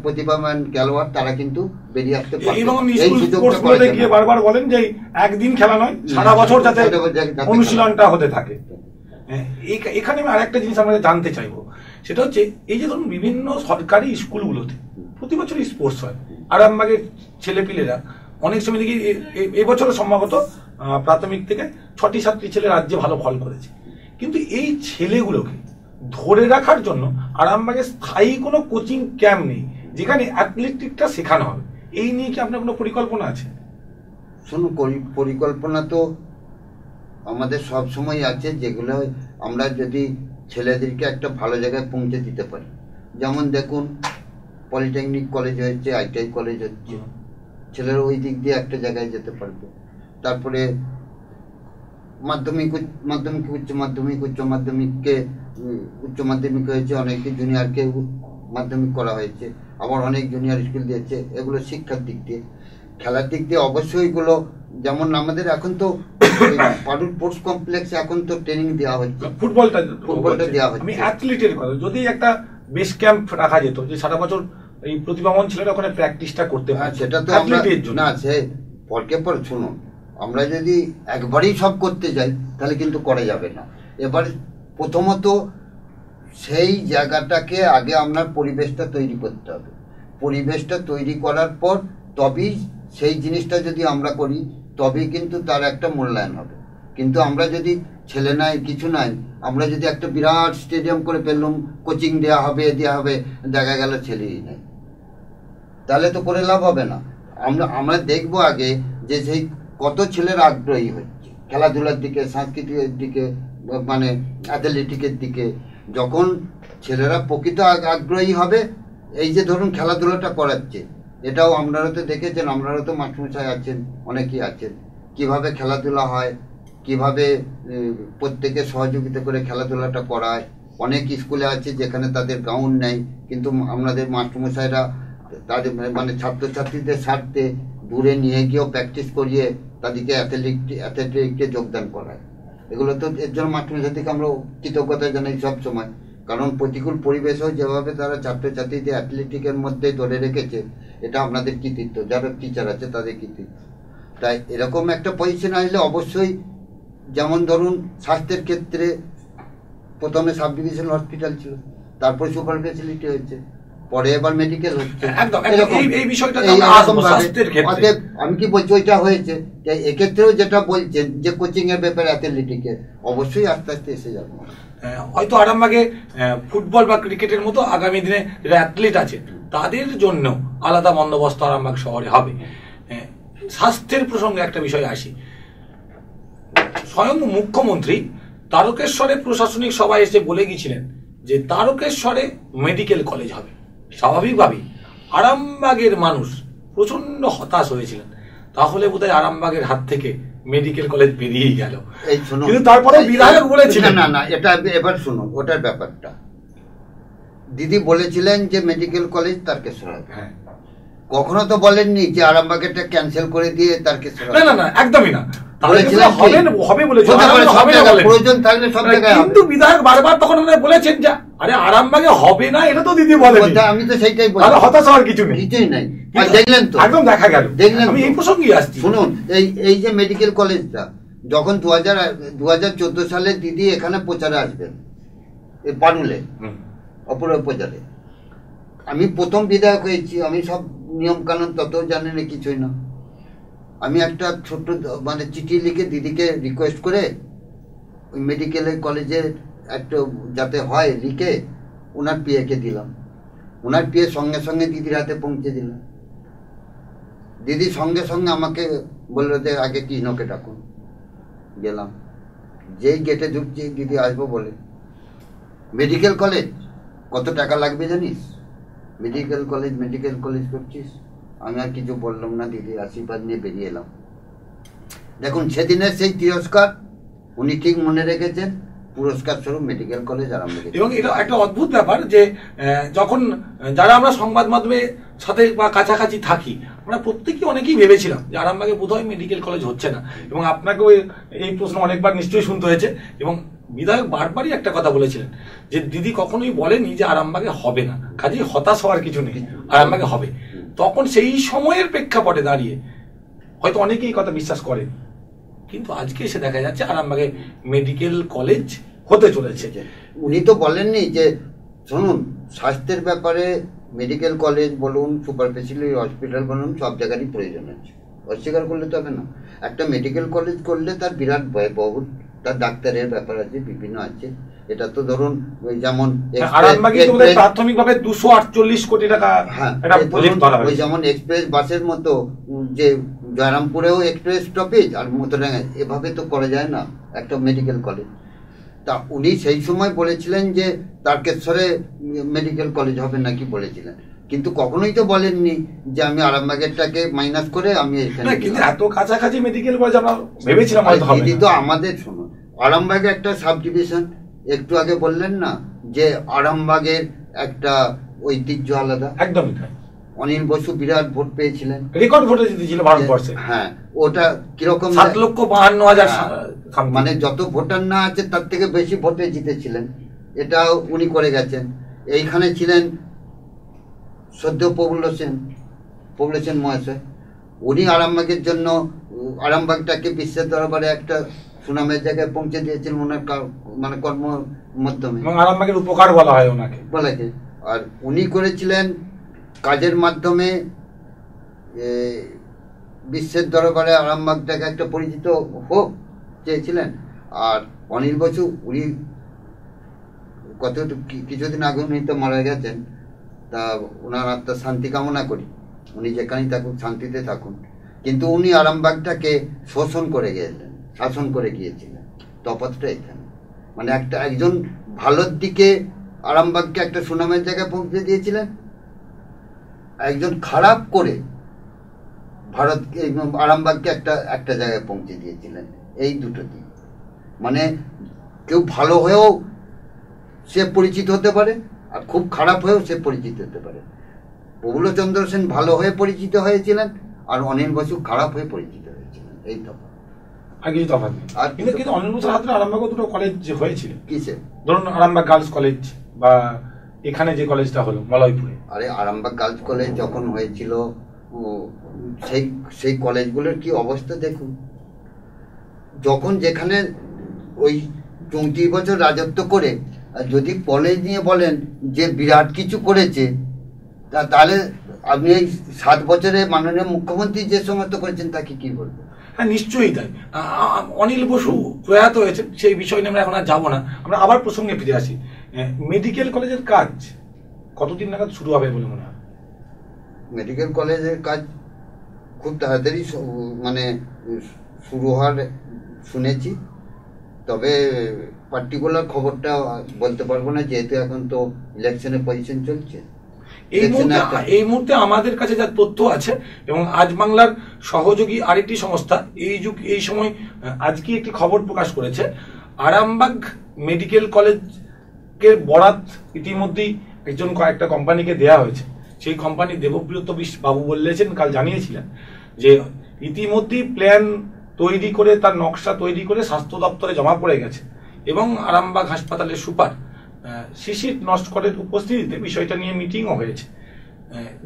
প্রতিভাবান খেলোয়াড় তারা কিন্তু বেরিয়ে আসতে পারবে। বারবার বলেন যে একদিন খেলা নয়, সারা বছর যাতে অনুশীলনটা হতে থাকে। এখানে আমি আর একটা জিনিস আমরা জানতে চাইবো, সেটা হচ্ছে এই যে ধরুন বিভিন্ন সরকারি স্কুলগুলোতে প্রতি বছর স্পোর্টস হয়, আরামবাগের ছেলেপিলেরা অনেক সময় দেখি এবছর সম্ভবত প্রাথমিক থেকে 6টি-7টি ছেলে রাজ্যে ভালো ফল করেছে, কিন্তু এই ছেলেগুলোকে ধরে রাখার জন্য আরামবাগে স্থায়ী কোনো কোচিং ক্যাম্প নেই যেখানে অ্যাথলেটিকটা শেখানো হবে। এই নিয়ে কি আপনার কোনো পরিকল্পনা আছে? শুনুন, পরিকল্পনা তো আমাদের সব সময় আছে, যেগুলো আমরা যদি ছেলেদেরকে একটা ভালো জায়গায় পৌঁছে দিতে পারি। যেমন দেখুন, পলিটেকনিক কলেজ হয়েছে, ITI কলেজ হচ্ছে, ছেলেরা ওই দিক দিয়ে একটা জায়গায় যেতে পারবে। তারপরে মাধ্যমিক উচ্চ মাধ্যমিক হয়েছে, অনেকে জুনিয়রকে মাধ্যমিক করা হয়েছে, আবার অনেক জুনিয়র স্কুল দিয়েছে। এগুলো শিক্ষার দিক দিয়ে। খেলার দিক দিয়ে অবশ্যই এগুলো, যেমন আমাদের এখন তো পাডুর স্পোর্টস কমপ্লেক্সে এখন তো ট্রেনিং দেওয়া হচ্ছে, ফুটবলটা দেওয়া হচ্ছে। আমি অ্যাথলিটের কথা, যদি একটা বেস ক্যাম্প রাখা যেত যে সারা বছর এই প্রতিভাবান ছেলেরা ওখানে প্র্যাকটিসটা করতে পারে, সেটা তো আমরা না, সে পরকে পর শুনুন, আমরা যদি একবারই সব করতে যাই তাহলে কিন্তু করা যাবে না। এবার প্রথমত সেই জায়গাটাকে আগে আপনার পরিবেশটা তৈরি করতে হবে, পরিবেশটা তৈরি করার পর তবেই সেই জিনিসটা যদি আমরা করি তবেই কিন্তু তার একটা মূল্যায়ন হবে। কিন্তু আমরা যদি ছেলে নাই কিছু নাই, আমরা যদি একটা বিরাট স্টেডিয়াম করে ফেললাম, কোচিং দেওয়া হবে দেখা গেল ছেলেই নাই, তাহলে তো করে লাভ হবে না। আমরা দেখবো আগে যে সেই কত ছেলের আগ্রহী হচ্ছে খেলাধুলার দিকে, সাংস্কৃতিকের দিকে, মানে অ্যাথলেটিকের দিকে। যখন ছেলেরা প্রকৃত আগ্রহী হবে, এই যে ধরুন খেলাধুলাটা করাচ্ছে, এটাও আপনারা তো দেখেছেন, আপনারা তো মাস্টারমশাই আছেন, অনেকেই আছেন, কিভাবে খেলাধুলা হয়, কিভাবে প্রত্যেকে সহযোগিতা করে খেলাধুলাটা করায়। অনেক স্কুলে আছে যেখানে তাদের গ্রাউন্ড নেই, কিন্তু আপনাদের মাস্টারমশাইরা তাদের মানে ছাত্রছাত্রীদের স্বার্থে দূরে নিয়ে গিয়েও প্র্যাকটিস করিয়ে তাদেরকে অ্যাথলেটিকে যোগদান করায়। এগুলো তো এর জন্য মাস্টারমশাই থেকে আমরা কৃতজ্ঞতা জানাই সব সময়, কারণ প্রতিকূল পরিবেশেও যেভাবে তারা ছাত্রছাত্রীদের অ্যাথলেটিকের মধ্যে ধরে রেখেছে, এটা আপনাদের কৃতিত্ব, যারা টিচার আছে তাদের কৃতিত্ব। তাই এরকম একটা পজিশন আসলে অবশ্যই, যেমন ধরুন স্বাস্থ্যের ক্ষেত্রে প্রথমে সাব ডিভিশন হসপিটাল ছিল, তারপর সুপার ফেসিলিটি হয়েছে, পরে এবার মেডিকেল হচ্ছে। আমি কি বলছি, ওইটা হয়েছে। এক্ষেত্রেও যেটা বলছেন যে কোচিং এর ব্যাপারে অ্যাথলেটিকের, অবশ্যই আস্তে আস্তে এসে যাবো। হয়তো আরামবাগে ফুটবল বা ক্রিকেটের মতো আগামী দিনে যারা অ্যাথলিট আছে তাদের জন্য আলাদা বন্দোবস্ত আরামবাগ শহরে হবে। স্বাস্থ্যের প্রসঙ্গে একটা বিষয় আসি, স্বয়ং মুখ্যমন্ত্রী তারকেশ্বরে প্রশাসনিক সভায় এসে বলে গিয়েছিলেন যে তারকেশ্বরে মেডিকেল কলেজ হবে। স্বাভাবিকভাবেই আরামবাগের মানুষ প্রচন্ড হতাশ হয়েছিলেন, তাহলে বোধহয় আরামবাগের হাত থেকে মেডিকেল কলেজ বেরিয়েই গেল। কিন্তু তারপরে বিধায়ক বলেছিলেন না, এটা এবার শুনুন ওটার ব্যাপারটা। দিদি বলেছিলেন যে মেডিকেল কলেজ তারকেশ্বর হবে, কখনো তো বলেননি যে আরামবাগেরটা ক্যান্সেল করে দিয়ে তারকেশ্বর। না, একদমই না। কিন্তু বিধায়ক বারবার তখন বলেছেন যে আরে আরামবাগে হবে না, এটা তো দিদি বলেন। আমি তো সেইটাই বলি, হতাশ হওয়ার কিছু নেই, কিছুই নাই। দেখলেন তো, একদম দেখা গেল। দেখলেন, আমি এই প্রসঙ্গে আসছি। শুনুন, এই যে মেডিকেল কলেজটা যখন 2014 সালে দিদি এখানে প্রচারে আসবেন পারুলে অপর প্রচারে, আমি প্রথম বিধায়ক হয়েছি, আমি সব নিয়ম কানুন তত জানি না, কিছুই না। আমি একটা ছোট্ট মানে চিঠি লিখে দিদিকে রিকোয়েস্ট করে ওই মেডিকেল কলেজে একটা যাতে হয় লিখে ওনার পিএকে দিলাম। ওনার পিএ সঙ্গে সঙ্গে দিদির হাতে পৌঁছে দিলাম। দিদি সঙ্গে সঙ্গে আমাকে বললো যে আগে কৃষ্ণকে ডাকুন। গেলাম, যেই গেটে ঢুকছি দিদি আসবো বলে, মেডিকেল কলেজ কত টাকা লাগবে জানিস? মেডিকেল কলেজ করছিস? আমি আর কিছু বললাম না, দিদি আশীর্বাদ নিয়ে বেরিয়ে এলাম। দেখুন সেদিনের সেই তিরস্কার উনি ঠিক মনে রেখেছেন, পুরস্কার স্বরূপ মেডিকেল কলেজ আরামবাগ। এবং এটা একটা অদ্ভুত ব্যাপার যে যখন যারা আমরা সংবাদ মাধ্যমের সাথে বা কাছাকাছি থাকি, আমরা প্রত্যেকেই অনেকেই ভেবেছিলাম যে আরামবাগে বোধহয় মেডিকেল কলেজ হচ্ছে না। এবং আপনাকেও এই প্রশ্ন অনেকবার নিশ্চয়ই শুনতে হয়েছে। এবং বিধায়ক বারবারই একটা কথা বলেছিলেন যে দিদি কখনোই বলেনি যে আরামবাগে হবে না, কাজেই হতাশ হওয়ার কিছু নেই, আরামবাগে হবে। তখন সেই সময়ের প্রেক্ষাপটে দাঁড়িয়ে হয়তো অনেকেই কথা বিশ্বাস করেন, কিন্তু আজকে এসে দেখা যাচ্ছে আরামবাগে মেডিকেল কলেজ হতে চলেছে। উনি তো বলেননি যে শুনুন স্বাস্থ্যের ব্যাপারে মেডিকেল কলেজ বলুন, সুপার স্পেশালিটি হসপিটাল বলুন, সব জায়গারই প্রয়োজন আছে, অস্বীকার করলে তো হবে না। একটা মেডিকেল কলেজ করলে তার বিরাট ব্যয়বহুল, তার ডাক্তারের ব্যাপার আছে, বিভিন্ন আছে। এটা তো ধরুন যেমন প্রাথমিকভাবে 248 কোটি টাকা, ওই যেমন এক্সপ্রেস বাসের মতো যে জয়রামপুরেও এক্সপ্রেস স্টপেজ আর মতোডাঙ্গায়, এভাবে তো করা যায় না একটা মেডিকেল কলেজ। তা উনি সেই সময় বলেছিলেন যে তারকেশ্বরে মেডিকেল কলেজ হবে নাকি বলেছিলেন, কিন্তু কখনোই তো বলেননি যে আমি আরামবাগেরটাকে মাইনাস করে আমি এখানে। কিন্তু এত কাছাকাছি মেডিকেল কলেজ আমরা ভেবেছিলাম। দিদি তো আমাদের শুনুন, আরামবাগে একটা সাব ডিভিশন, একটু আগে বললেন না যে আরামবাগের একটা ঐতিহ্য আলাদা, একদমই অনিল বসু বিরাট ভোট পেয়েছিলেন, রেকর্ড ভোটে জিতেছিল ভারতবর্ষে। হ্যাঁ, ওটা কিরকম 7,52,000, মানে যত ভোটার না আছে তার থেকে বেশি ভোটে জিতেছিলেন, এটা উনি করে গেছেন। এইখানে ছিলেন সদ্য প্রফুল্ল সেন মহাশয়, উনি আরামবাগের জন্য আরামবাগটাকে বিশ্বের দরবারে একটা সুনামের জায়গায় পৌঁছে দিয়েছেন ওনার মানে কর্ম মাধ্যমে, আরামবাগের উপকার বলা হয় ওনাকে বলাকে। আর উনি করেছিলেন কাজের মাধ্যমে বিশ্বের দরবারে আরামবাগটাকে একটা পরিচিত হোক চেয়েছিলেন। আর অনিল বসু উনি কিছুদিন আগে উনি তো মারা গেছেন, তা ওনার আত্মার শান্তি কামনা করি, উনি যেখানেই থাকুন শান্তিতে থাকুন। কিন্তু উনি আরামবাগটাকে শাসন করে গিয়েছিলেন, তফাৎটা এখানে। মানে একজন ভালোর দিকে আরামবাগকে একটা সুনামের জায়গায় পৌঁছে দিয়েছিলেন, একজন খারাপ করে ভারতকে আরামবাগকে একটা জায়গায় পৌঁছে দিয়েছিলেন। এই দুটো দিক, মানে কেউ ভালো হয়েও সে পরিচিত হতে পারে, আর খুব খারাপ হয়েও সে পরিচিত হতে পারে। প্রফুল্লচন্দ্র সেন ভালো হয়ে পরিচিত হয়েছিলেন, আর অনিল বসু খারাপ হয়ে পরিচিত হয়েছিলেন। এই তফাৎ, আর কিছু তফাৎ নেই। আর কিন্তু অনিল বসুর হাতে আরামবাগ দুটো কলেজ হয়েছিল, কিসে? ধরুন আরামবাগ গার্লস কলেজ বা এখানে যে কলেজটা হলো মলয়পুরে। আরে আরামবাগ গার্লস কলেজ যখন হয়েছিল, সেই কলেজগুলোর কি অবস্থা দেখুন। যখন যেখানে ওই 34 বছর রাজত্ব করে যদি কলেজ নিয়ে বলেন যে বিরাট কিছু করেছে, তাহলে আপনি এই 7 বছরে মাননীয় মুখ্যমন্ত্রী যে সমস্ত করেছেন তাকে কি বলবেন? হ্যাঁ, নিশ্চয়ই তাই। অনিল বসু প্রয়াত হয়েছেন, সেই বিষয় নিয়ে আমরা এখন আর যাবো না। আমরা আবার প্রসঙ্গে ফিরে আসি। মেডিকেল কলেজের কাজ কতদিন নাগাদ শুরু হবে বলে মনে হয়? মেডিকেল কলেজের কাজ খুব তাড়াতাড়ি মানে শুরু হওয়ার শুনেছি, তবে পার্টিকুলার খবরটা বলতে পারবো না, যেহেতু এখন তো ইলেকশনের পজিশন চলছে। এই মুহূর্তে আমাদের কাছে যা তথ্য আছে, এবং আজ বাংলার সহযোগী আরেকটি সংস্থা এই সময় আজকে একটি খবর প্রকাশ করেছে, আরামবাগ মেডিকেল কলেজের বরাত ইতিমধ্যেই কয়েকটা কোম্পানিকে দেয়া হয়েছে। সেই কোম্পানি দেবব্রত বাবু বলেছেন, কাল জানিয়েছিলেন যে ইতিমধ্যেই প্ল্যান তৈরি করে, তার নকশা তৈরি করে স্বাস্থ্য দপ্তরে জমা পড়ে গেছে, এবং আরামবাগ হাসপাতালের সুপার শিশির নস্করের উপস্থিতিতে বিষয়টা নিয়ে মিটিংও হয়েছে।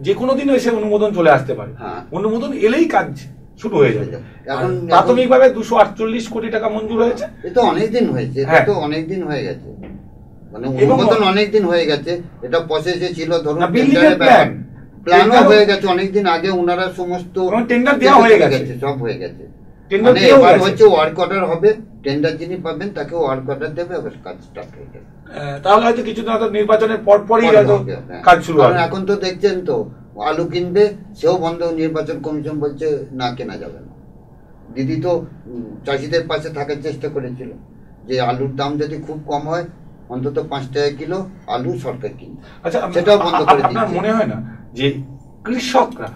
যে কোনো দিন এসে অনুমোদন চলে আসতে পারে। অনুমোদন এলেই কাজ শুরু হয়ে যাবে। প্রাথমিকভাবে 248 কোটি টাকা মঞ্জুর হয়েছে। এটা অনেকদিন হয়েছে, অনেকদিন হয়ে গেছে, মানে অনুমোদন অনেকদিন হয়ে গেছে। এটা প্রসেসে ছিল, ধরুন প্ল্যানও হয়ে গেছে অনেকদিন আগে, ওনারা সমস্ত টেন্ডার দেওয়া হয়ে গেছে, সব হয়ে গেছে। মানে এবার হচ্ছে ওয়ার্ক অর্ডার হবে, টেন্ডার যিনি পাবেন তাকে ওয়ার্ক অর্ডার দেবে, আবার কাজ স্টার্ট হয়ে যাবে। তাহলে হয়তো কিছুদিন হয়তো নির্বাচনের পরপরই হয়তো কাজ শুরু হবে। এখন তো দেখছেন তো, আলু কিনবে সেও বন্ধ, নির্বাচন কমিশন বলছে না, কেনা যাবে না। দিদি তো চাষিদের পাশে থাকার চেষ্টা করেছিল, যে আলুর দাম যদি খুব কম হয় অন্তত 5 টাকা কিলো আলু সরকার কিনবে। আচ্ছা, সেটাও বন্ধ করে দিচ্ছে। আপনার মনে হয় না যে কৃষকরা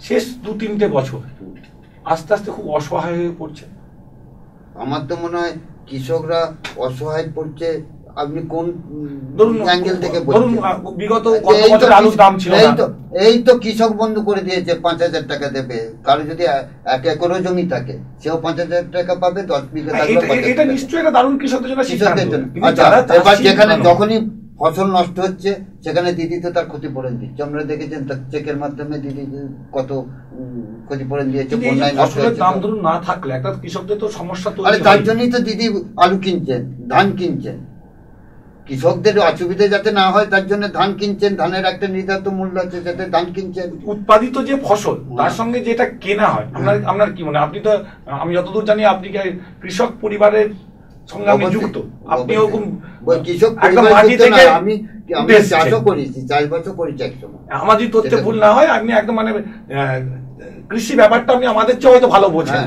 শেষ 2-3 বছর আস্তে আস্তে খুব অসহায় হয়ে পড়ছে? আমার তো মনে হয় কৃষকরা অসহায় পড়ছে। আপনি কোন অ্যাঙ্গেল থেকে বলছেন? বিগত বছর আলুর দাম ছিল না, এই তো কৃষক বন্ধু করে দিয়েছে, 5,000 টাকা দেবে। কারো যদি 1 একরও জমি থাকে সেও 5,000 টাকা পাবে, 10 বিঘা থাকলে। এটা নিশ্চয়ই একটা দারুণ কৃষকদের জন্য। এবার যেখানে যখনই ফসল নষ্ট হচ্ছে সেখানে দিদি তো তার ক্ষতিপূরণ দিচ্ছে। আমরা দেখেছেন তার চেকের মাধ্যমে দিদি কত ক্ষতিপূরণ দিয়েছে। ফসলের দাম ধরুন না থাকলে একটা কৃষকদের তো সমস্যা তৈরি হয়। তার জন্যই তো দিদি আলু কিনছেন, ধান কিনছেন। কৃষকদের অসুবিধা যাতে না হয় তার জন্য ধান কিনছেন, ধানের একটা নির্ধারিত মূল্য আছে, যাতে ধান কিনছেন। উৎপাদিত যে ফসল তার সঙ্গে যেটা কেনা হয়, আপনার কি মনে? আপনি তো, আমি যতদূর জানি আপনি কৃষক পরিবারের সঙ্গে আমি যুক্ত। আপনিও কৃষক আমি চাষও করেছি, চাষবাসও করেছি একসময়। আমার যদি তথ্যে ভুল না হয়, আপনি একদম মানে কৃষি ব্যাপারটা আপনি আমাদের চেয়ে হয়তো ভালো বোঝেন।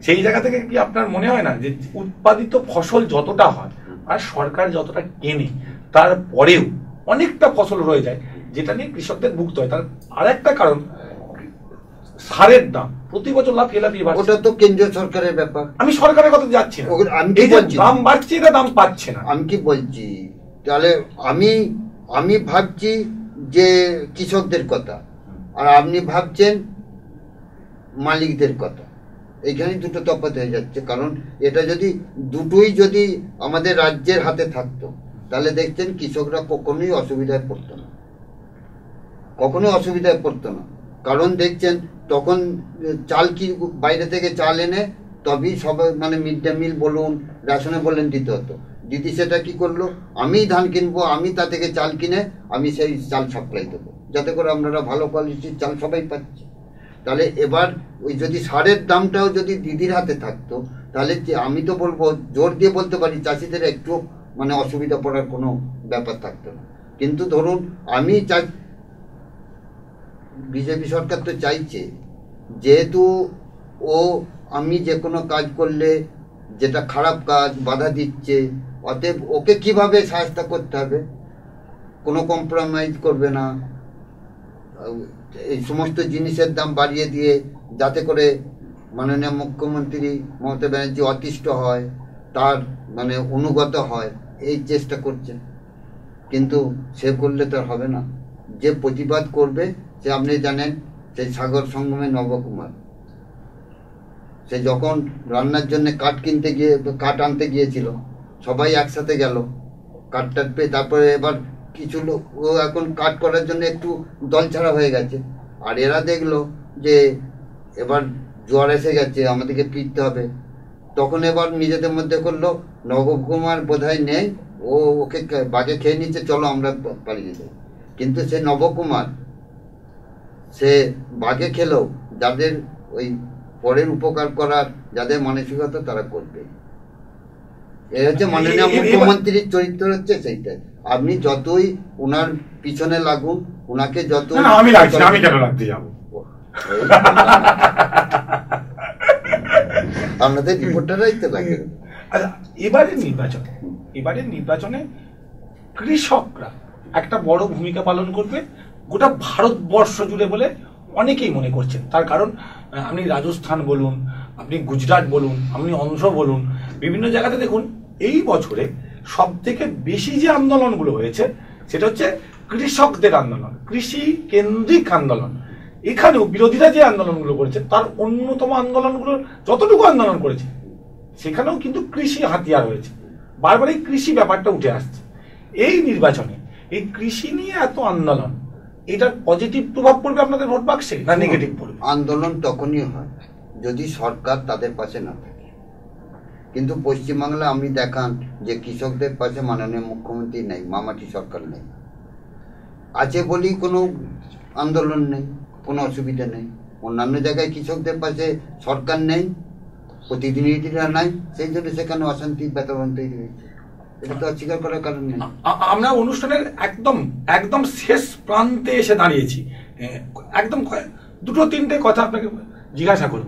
সেই জায়গা থেকে কি আপনার মনে হয় না যে উৎপাদিত ফসল যতটা হয় আর সরকার যতটা কেনে, তারপরেও অনেকটা ফসল রয়ে যায় যেটা নিয়ে কৃষকদের ভুগতে হয়? তার আরেকটা কারণ সারের দাম প্রতি বছর লাফিয়ে বাড়ছে। ওটা তো কেন্দ্রীয় সরকারের ব্যাপার, আমি সরকারের কথা যাচ্ছি না। দাম বাড়ছে, এটা দাম পাচ্ছে না। আমি কি বলছি, তাহলে আমি ভাবছি যে কৃষকদের কথা, আর আপনি ভাবছেন মালিকদের কথা। এইখানেই দুটো তফাৎ হয়ে যাচ্ছে। কারণ এটা যদি দুটোই যদি আমাদের রাজ্যের হাতে থাকতো, তাহলে দেখছেন কৃষকরা কখনোই অসুবিধায় পড়তো না, কখনোই অসুবিধায় পড়তো না। কারণ দেখছেন তখন চাল কি বাইরে থেকে চাল এনে তবেই সবাই মানে মিড ডে মিল বলুন, রেশনে বললেন দিতে হতো। দিদি সেটা কি করলো, আমি ধান কিনবো, আমি তা থেকে চাল কিনে আমি সেই চাল সাপ্লাই দেবো, যাতে করে আপনারা ভালো কোয়ালিটির চাল সবাই পাচ্ছে। তাহলে এবার ওই যদি সারের দামটাও যদি দিদির হাতে থাকতো, তাহলে আমি তো বলবো, জোর দিয়ে বলতে পারি, চাষিদের একটু মানে অসুবিধা পড়ার কোনো ব্যাপার থাকতো না। কিন্তু ধরুন আমি চাই, বিজেপি সরকার তো চাইছে, যেহেতু আমি যে কোনো কাজ করলে যেটা খারাপ কাজ বাধা দিচ্ছে, অতএব ওকে কিভাবে সাহায্য করতে হবে, কোনো কম্প্রোমাইজ করবে না, এই সমস্ত জিনিসের দাম বাড়িয়ে দিয়ে যাতে করে মাননীয় মুখ্যমন্ত্রী মমতা ব্যানার্জি অতিষ্ঠ হয়, তার মানে অনুগত হয়, এই চেষ্টা করছে। কিন্তু সে করলে তো হবে না। যে প্রতিবাদ করবে সে আপনি জানেন, সেই সাগর সঙ্গমে নবকুমার, সে যখন রান্নার জন্য কাঠ আনতে গিয়েছিল, সবাই একসাথে গেল কাঠটা পেয়ে, তারপরে এবার কিছু লোক ও এখন কাট করার জন্য একটু দল ছাড়া হয়ে গেছে। আর এরা দেখলো যে এবার জোয়ার এসে গেছে, আমাদেরকে ফিরতে হবে, তখন এবার নিজেদের মধ্যে করলো নবকুমার বোধহয় নেই, ওকে বাঘে খেয়ে নিচ্ছে, চলো আমরা পালিয়ে যাই। কিন্তু সে নবকুমার, সে বাঘে খেলেও যাদের ওই পরের উপকার করার যাদের মানসিকতা, তারা করবে। এই হচ্ছে মাননীয় মুখ্যমন্ত্রীর চরিত্র, হচ্ছে সেইটাই। আপনি যতই ওনার পিছনে লাগুন, ওনাকে যত আমি লাগছি, আমি কেন লাগতে যাবো, আপনাদের রিপোর্টাররাই তো লাগে। আচ্ছা, এবারের নির্বাচনে কৃষকরা একটা বড় ভূমিকা পালন করবে গোটা ভারতবর্ষ জুড়ে বলে অনেকেই মনে করছেন। তার কারণ আপনি রাজস্থান বলুন, আপনি গুজরাট বলুন, আপনি অন্ধ্র বলুন, বিভিন্ন জায়গাতে দেখুন এই বছরে সব থেকে বেশি যে আন্দোলনগুলো হয়েছে সেটা হচ্ছে কৃষকদের আন্দোলন, কৃষি কেন্দ্রিক আন্দোলন। এখানেও বিরোধীরা যে আন্দোলনগুলো করেছে, তার অন্যতম আন্দোলনগুলো যতটুকু আন্দোলন করেছে, সেখানেও কিন্তু কৃষি হাতিয়ার হয়েছে। বারবার এই কৃষি ব্যাপারটা উঠে আসছে। এই নির্বাচনে এই কৃষি নিয়ে এত আন্দোলন, এটার পজিটিভ প্রভাব পড়বে আপনাদের ভোট বাক্সে না নেগেটিভ পড়বে? আন্দোলন তখনই হয় যদি সরকার তাদের পাশে না থাকে। কিন্তু পশ্চিমবাংলা আপনি দেখান যে কৃষকদের পাশে মাননীয় মুখ্যমন্ত্রী নেই, মামাটি সরকার নেই। আছে বলেই কোনো আন্দোলন নেই, কোনো অসুবিধা নেই। অন্যান্য জায়গায় কৃষকদের পাশে সরকার নেই, প্রতিনিধিরা নাই, সেই জন্য সেখানে অশান্তি বাতাবরণ তৈরি হয়েছে। এটা তো অস্বীকার করার কারণ নেই। আমরা অনুষ্ঠানের একদম একদম শেষ প্রান্তে এসে দাঁড়িয়েছি। একদম দুটো তিনটে কথা আপনাকে জিজ্ঞাসা করব।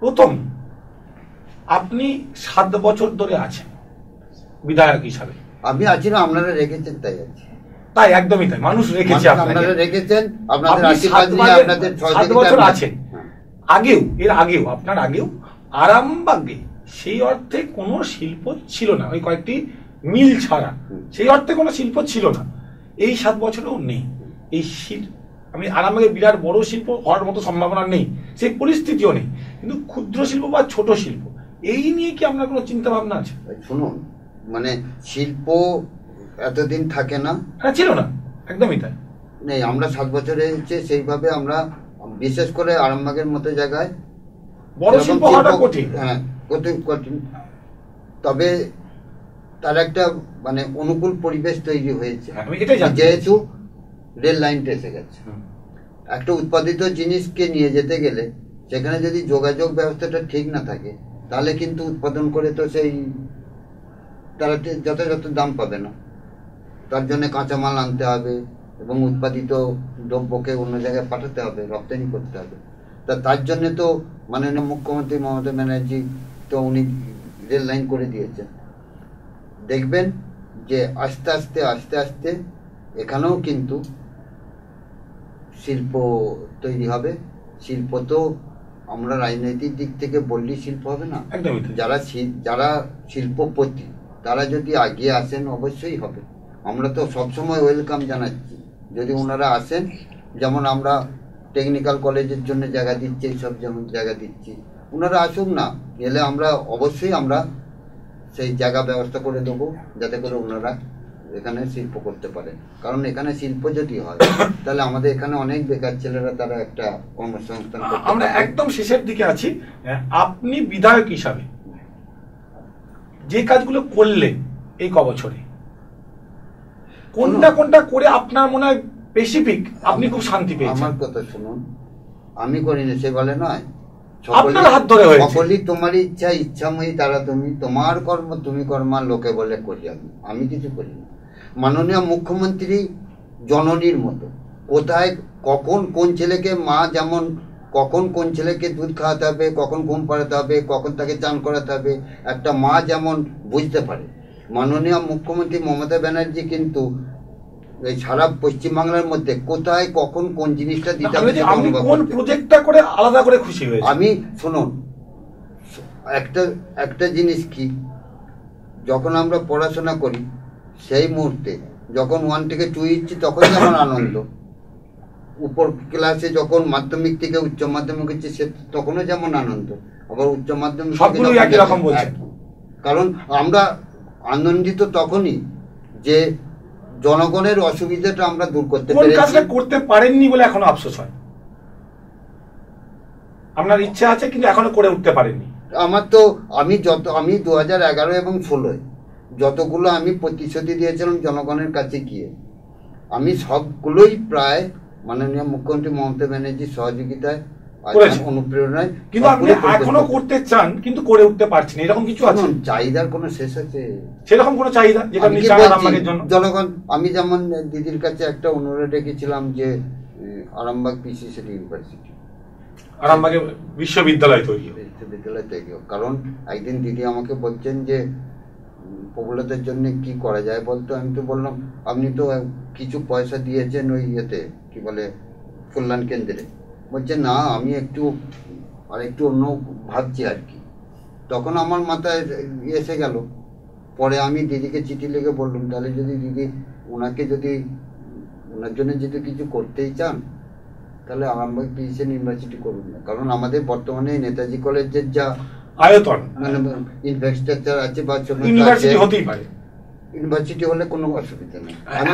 প্রথম, আপনি 7 বছর ধরে আছেন বিধায়ক হিসাবে। আমি আছি না, আপনারা রেখেছেন তাই আছি। তাই, একদমই তাই, মানুষ রেখেছে, আপনারা রেখেছেন, আপনাদের আশীর্বাদ নিয়ে আপনাদের 7 বছর আছেন। আগেও, এর আগেও, আপনার আগেও আরামবাগে সেই অর্থে কোনো শিল্প ছিল না, ওই কয়েকটি মিল ছাড়া সেই অর্থে কোনো শিল্প ছিল না। এই 7 বছরেও নেই এই শিল্প। আমি আরামবাগে বিরাট বড় শিল্প হওয়ার মতো সম্ভাবনা নেই, সেই পরিস্থিতিও নেই। কিন্তু ক্ষুদ্র শিল্প বা ছোট শিল্প, এই নিয়ে কি আপনার কোনো চিন্তা ভাবনা আছে? শুনুন, মানে শিল্প এতদিন থাকে না, ছিল না, একদমই তাই নেই। আমরা 7 বছরে হচ্ছে সেইভাবে আমরা, বিশেষ করে আরামবাগের মতো জায়গায় বড় শিল্প হওয়াটা কঠিন। হ্যাঁ, কঠিন। তবে তার একটা মানে অনুকূল পরিবেশ তৈরি হয়েছে, যেহেতু রেল লাইনটা এসে গেছে। একটা উৎপাদিত জিনিসকে নিয়ে যেতে গেলে সেখানে যদি যোগাযোগ ব্যবস্থাটা ঠিক না থাকে, তাহলে কিন্তু উৎপাদন করে তো সেই তারা যথাযথ দাম পাবে না। তার জন্য কাঁচামাল আনতে হবে এবং উৎপাদিত দ্রব্যকে অন্য জায়গায় পাঠাতে হবে, রপ্তানি করতে হবে। তার জন্য তো মাননীয় মুখ্যমন্ত্রী মমতা ব্যানার্জি তো উনি রেল লাইন করে দিয়েছেন। দেখবেন যে আস্তে আস্তে এখানেও কিন্তু শিল্প তৈরি হবে। শিল্প তো আমরা রাজনৈতিক দিক থেকে বললেই শিল্প হবে না, যারা শিল্পপতি তারা যদি এগিয়ে আসেন অবশ্যই হবে। আমরা তো সবসময় ওয়েলকাম জানাচ্ছি, যদি ওনারা আসেন যেমন আমরা টেকনিক্যাল কলেজের জন্য জায়গা দিচ্ছি, এইসব যেমন জায়গা দিচ্ছি, ওনারা আসুক না, এলে আমরা অবশ্যই আমরা সেই জায়গা ব্যবস্থা করে দেবো যাতে করে ওনারা এখানে শিল্প করতে পারে। কারণ এখানে শিল্প যদি হয় তাহলে আমাদের এখানে অনেক বেকার ছেলেরা তারা একটা কর্মসংস্থান করতে। আমরা একদম শেষের দিকে আছি। আপনি বিধায়ক হিসাবে যে কাজগুলো করলেন এই কবছরে, কোনটা কোনটা করে আপনার মনে হয় স্পেসিফিক আপনি খুব শান্তি পেয়েছেন? আমার কথা শুনুন, আমি করিনি সে বলে নয়, আপনার হাত ধরে হয়েছে। সকলেই তোমারই ইচ্ছা, ইচ্ছাময়ী তারা তুমি, তোমার কর্ম তুমি কর্মা, লোকে বলে করি আমি কিছু করি না। মাননীয় মুখ্যমন্ত্রী জননীর মতো, কোথায় কখন কোন ছেলেকে মা, যেমন কখন কোন ছেলেকে দুধ খাওয়াতে হবে, কখন ঘুম পাড়াতে হবে, কখন তাকে চান করাতে হবে, একটা মা যেমন বুঝতে পারে। মাননীয় মুখ্যমন্ত্রী মমতা ব্যানার্জি কিন্তু এই সারা পশ্চিমবাংলার মধ্যে কোথায় কখন কোন জিনিসটা দিতে হবে, আপনি কোন প্রজেক্টটা করে আলাদা করে খুশি হয়েছে? আমি শুনুন, একটা জিনিস কি, যখন আমরা পড়াশোনা করি সেই মুহূর্তে যখন 1 থেকে 2 ইচ্ছি তখন যেমন আনন্দ, উপর ক্লাসে যখন মাধ্যমিক থেকে উচ্চ মাধ্যমিক হচ্ছে সে তখনও যেমন আনন্দ, আবার উচ্চ মাধ্যমিক একই রকম বলছে। কারণ আমরা আনন্দিত তখনই যে জনগণের অসুবিধাটা আমরা দূর করতে করতে পারেননি বলে এখনো আফসোস হয়। আপনার ইচ্ছা আছে কিন্তু এখনো করে উঠতে পারেননি। আমি 2011 এবং 16 যতগুলো আমি প্রতিশ্রুতি দিয়েছিলাম জনগণের কাছে গিয়ে, আমি সবগুলোই প্রায় মাননীয় মুখ্যমন্ত্রী মমতা ব্যানার্জির সহযোগিতায় অনুপ্রেরণায়, কিন্তু আপনি এখনো করতে চান কিন্তু করে উঠতে পারছেন, এরকম কিছু আছে? চাহিদার কোনো শেষ আছে? সেরকম কোনো চাহিদা যেটা আপনি চান আরামবাগের জন্য? জনগণ, আমি যেমন দিদির কাছে একটা অনুরোধ রেখেছিলাম যে আরামবাগ পিসিসি ইউনিভার্সিটি, আরামবাগে বিশ্ববিদ্যালয় তৈরি হোক। কারণ একদিন দিদি আমাকে বলছেন যে প্রবলতার জন্য কি করা যায় বলতো, আমি তো বললাম আপনি তো কিছু পয়সা দিয়েছেন ওই ইয়েতে কি বলে কল্যাণ কেন্দ্রে, বলছে না আমি একটু অন্য ভাবছি আর কি। তখন আমার মাথায় এসে গেল, পরে আমি দিদিকে চিঠি লিখে বললাম তাহলে যদি দিদি ওনার জন্য যদি কিছু করতেই চান তাহলে আরামবাগ পিসিসি ইউনিভার্সিটি করুন না। কারণ আমাদের বর্তমানে নেতাজি কলেজের যা আয়তন মানে ইনফ্রাস্ট্রাকচার আছে বা ইউনিভার্সিটি হতেই পারে, ইউনিভার্সিটি হলে কোনো অসুবিধা নেই। আমি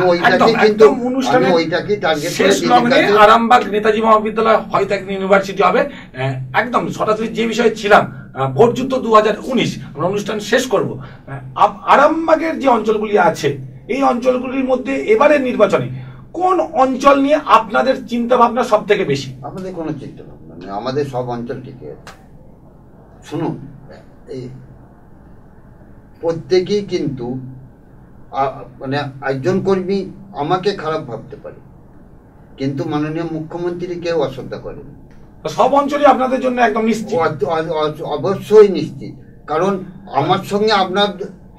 ওইটাকে টার্গেট করে আরামবাগ নেতাজি মহাবিদ্যালয় হয়তো একদিন ইউনিভার্সিটি হবে। একদম সরাসরি যে বিষয়ে ছিলাম, ভোট যুদ্ধ 2019 আমরা অনুষ্ঠান শেষ করব। আরামবাগের যে অঞ্চলগুলি আছে এই অঞ্চলগুলির মধ্যে এবারের নির্বাচনে কোন অঞ্চল নিয়ে আপনাদের চিন্তা ভাবনা সব থেকে বেশি? আমাদের কোনো চিন্তা ভাবনা নেই, আমাদের সব অঞ্চল ঠিকই আছে। শুনুন, এই প্রত্যেকেই কিন্তু মানে একজন কর্মী আমাকে খারাপ ভাবতে পারে, কিন্তু মাননীয় মুখ্যমন্ত্রী কেউ অশ্রদ্ধা করেন। সব অঞ্চলে আপনাদের জন্য একদম নিশ্চিত? অবশ্যই নিশ্চিত, কারণ আমার সঙ্গে আপনার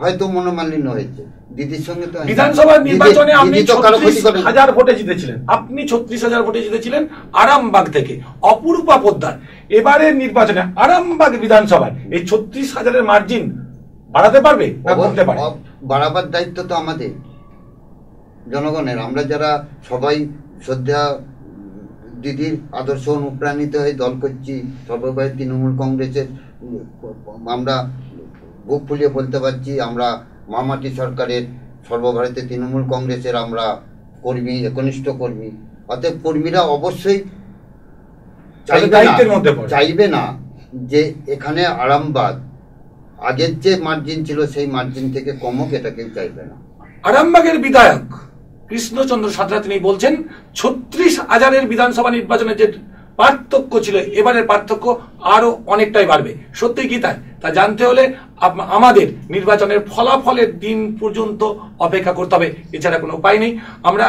হয়তো মনোমালিন্য হয়েছে, দিদির সঙ্গে তো বিধানসভা নির্বাচনে আপনি 36,000 ভোটে জিতেছিলেন, আপনি 36,000 ভোটে জিতেছিলেন আরামবাগ থেকে অপূর্বা পোদ্দার। এবারের নির্বাচনে আরামবাগ বিধানসভায় এই 36,000-এর মার্জিন বাড়াতে পারবে না কমতে পারে? বাড়াবার দায়িত্ব তো আমাদের জনগণের। আমরা যারা সবাই শ্রদ্ধা দিদির আদর্শ অনুপ্রাণিত হয়ে দল করছি, সর্বভারতীয় তৃণমূল কংগ্রেসের, আমরা বুক ফুলিয়ে বলতে পারছি আমরা মামাটি সরকারের সর্বভারতীয় তৃণমূল কংগ্রেসের আমরা কর্মী, একনিষ্ঠ কর্মী। অতএব কর্মীরা অবশ্যই চাইবে না যে এখানে আরামবাগ আগের যে মার্জিন ছিল সেই মার্জিন থেকে কমক, এটা কেউ চাইবে না। আরামবাগের বিধায়ক কৃষ্ণচন্দ্র সাঁতরা তিনি বলছেন 36,000-এর বিধানসভা নির্বাচনের যে পার্থক্য ছিল এবারের পার্থক্য আরো অনেকটাই বাড়বে। সত্যি কি তাই? তা জানতে হলে আমাদের নির্বাচনের ফলাফলের দিন পর্যন্ত অপেক্ষা করতে হবে, এছাড়া কোনো উপায় নেই। আমরা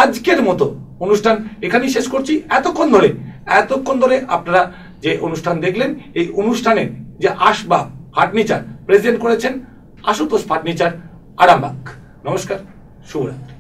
আজকের মতো অনুষ্ঠান এখানেই শেষ করছি। এতক্ষণ ধরে আপনারা যে অনুষ্ঠান দেখলেন, এই অনুষ্ঠানের যে আসবাব ফার্নিচার প্রেজেন্ট করেছেন আশুতোষ ফার্নিচার আরামবাগ। নমস্কার, শুভরাত্রি।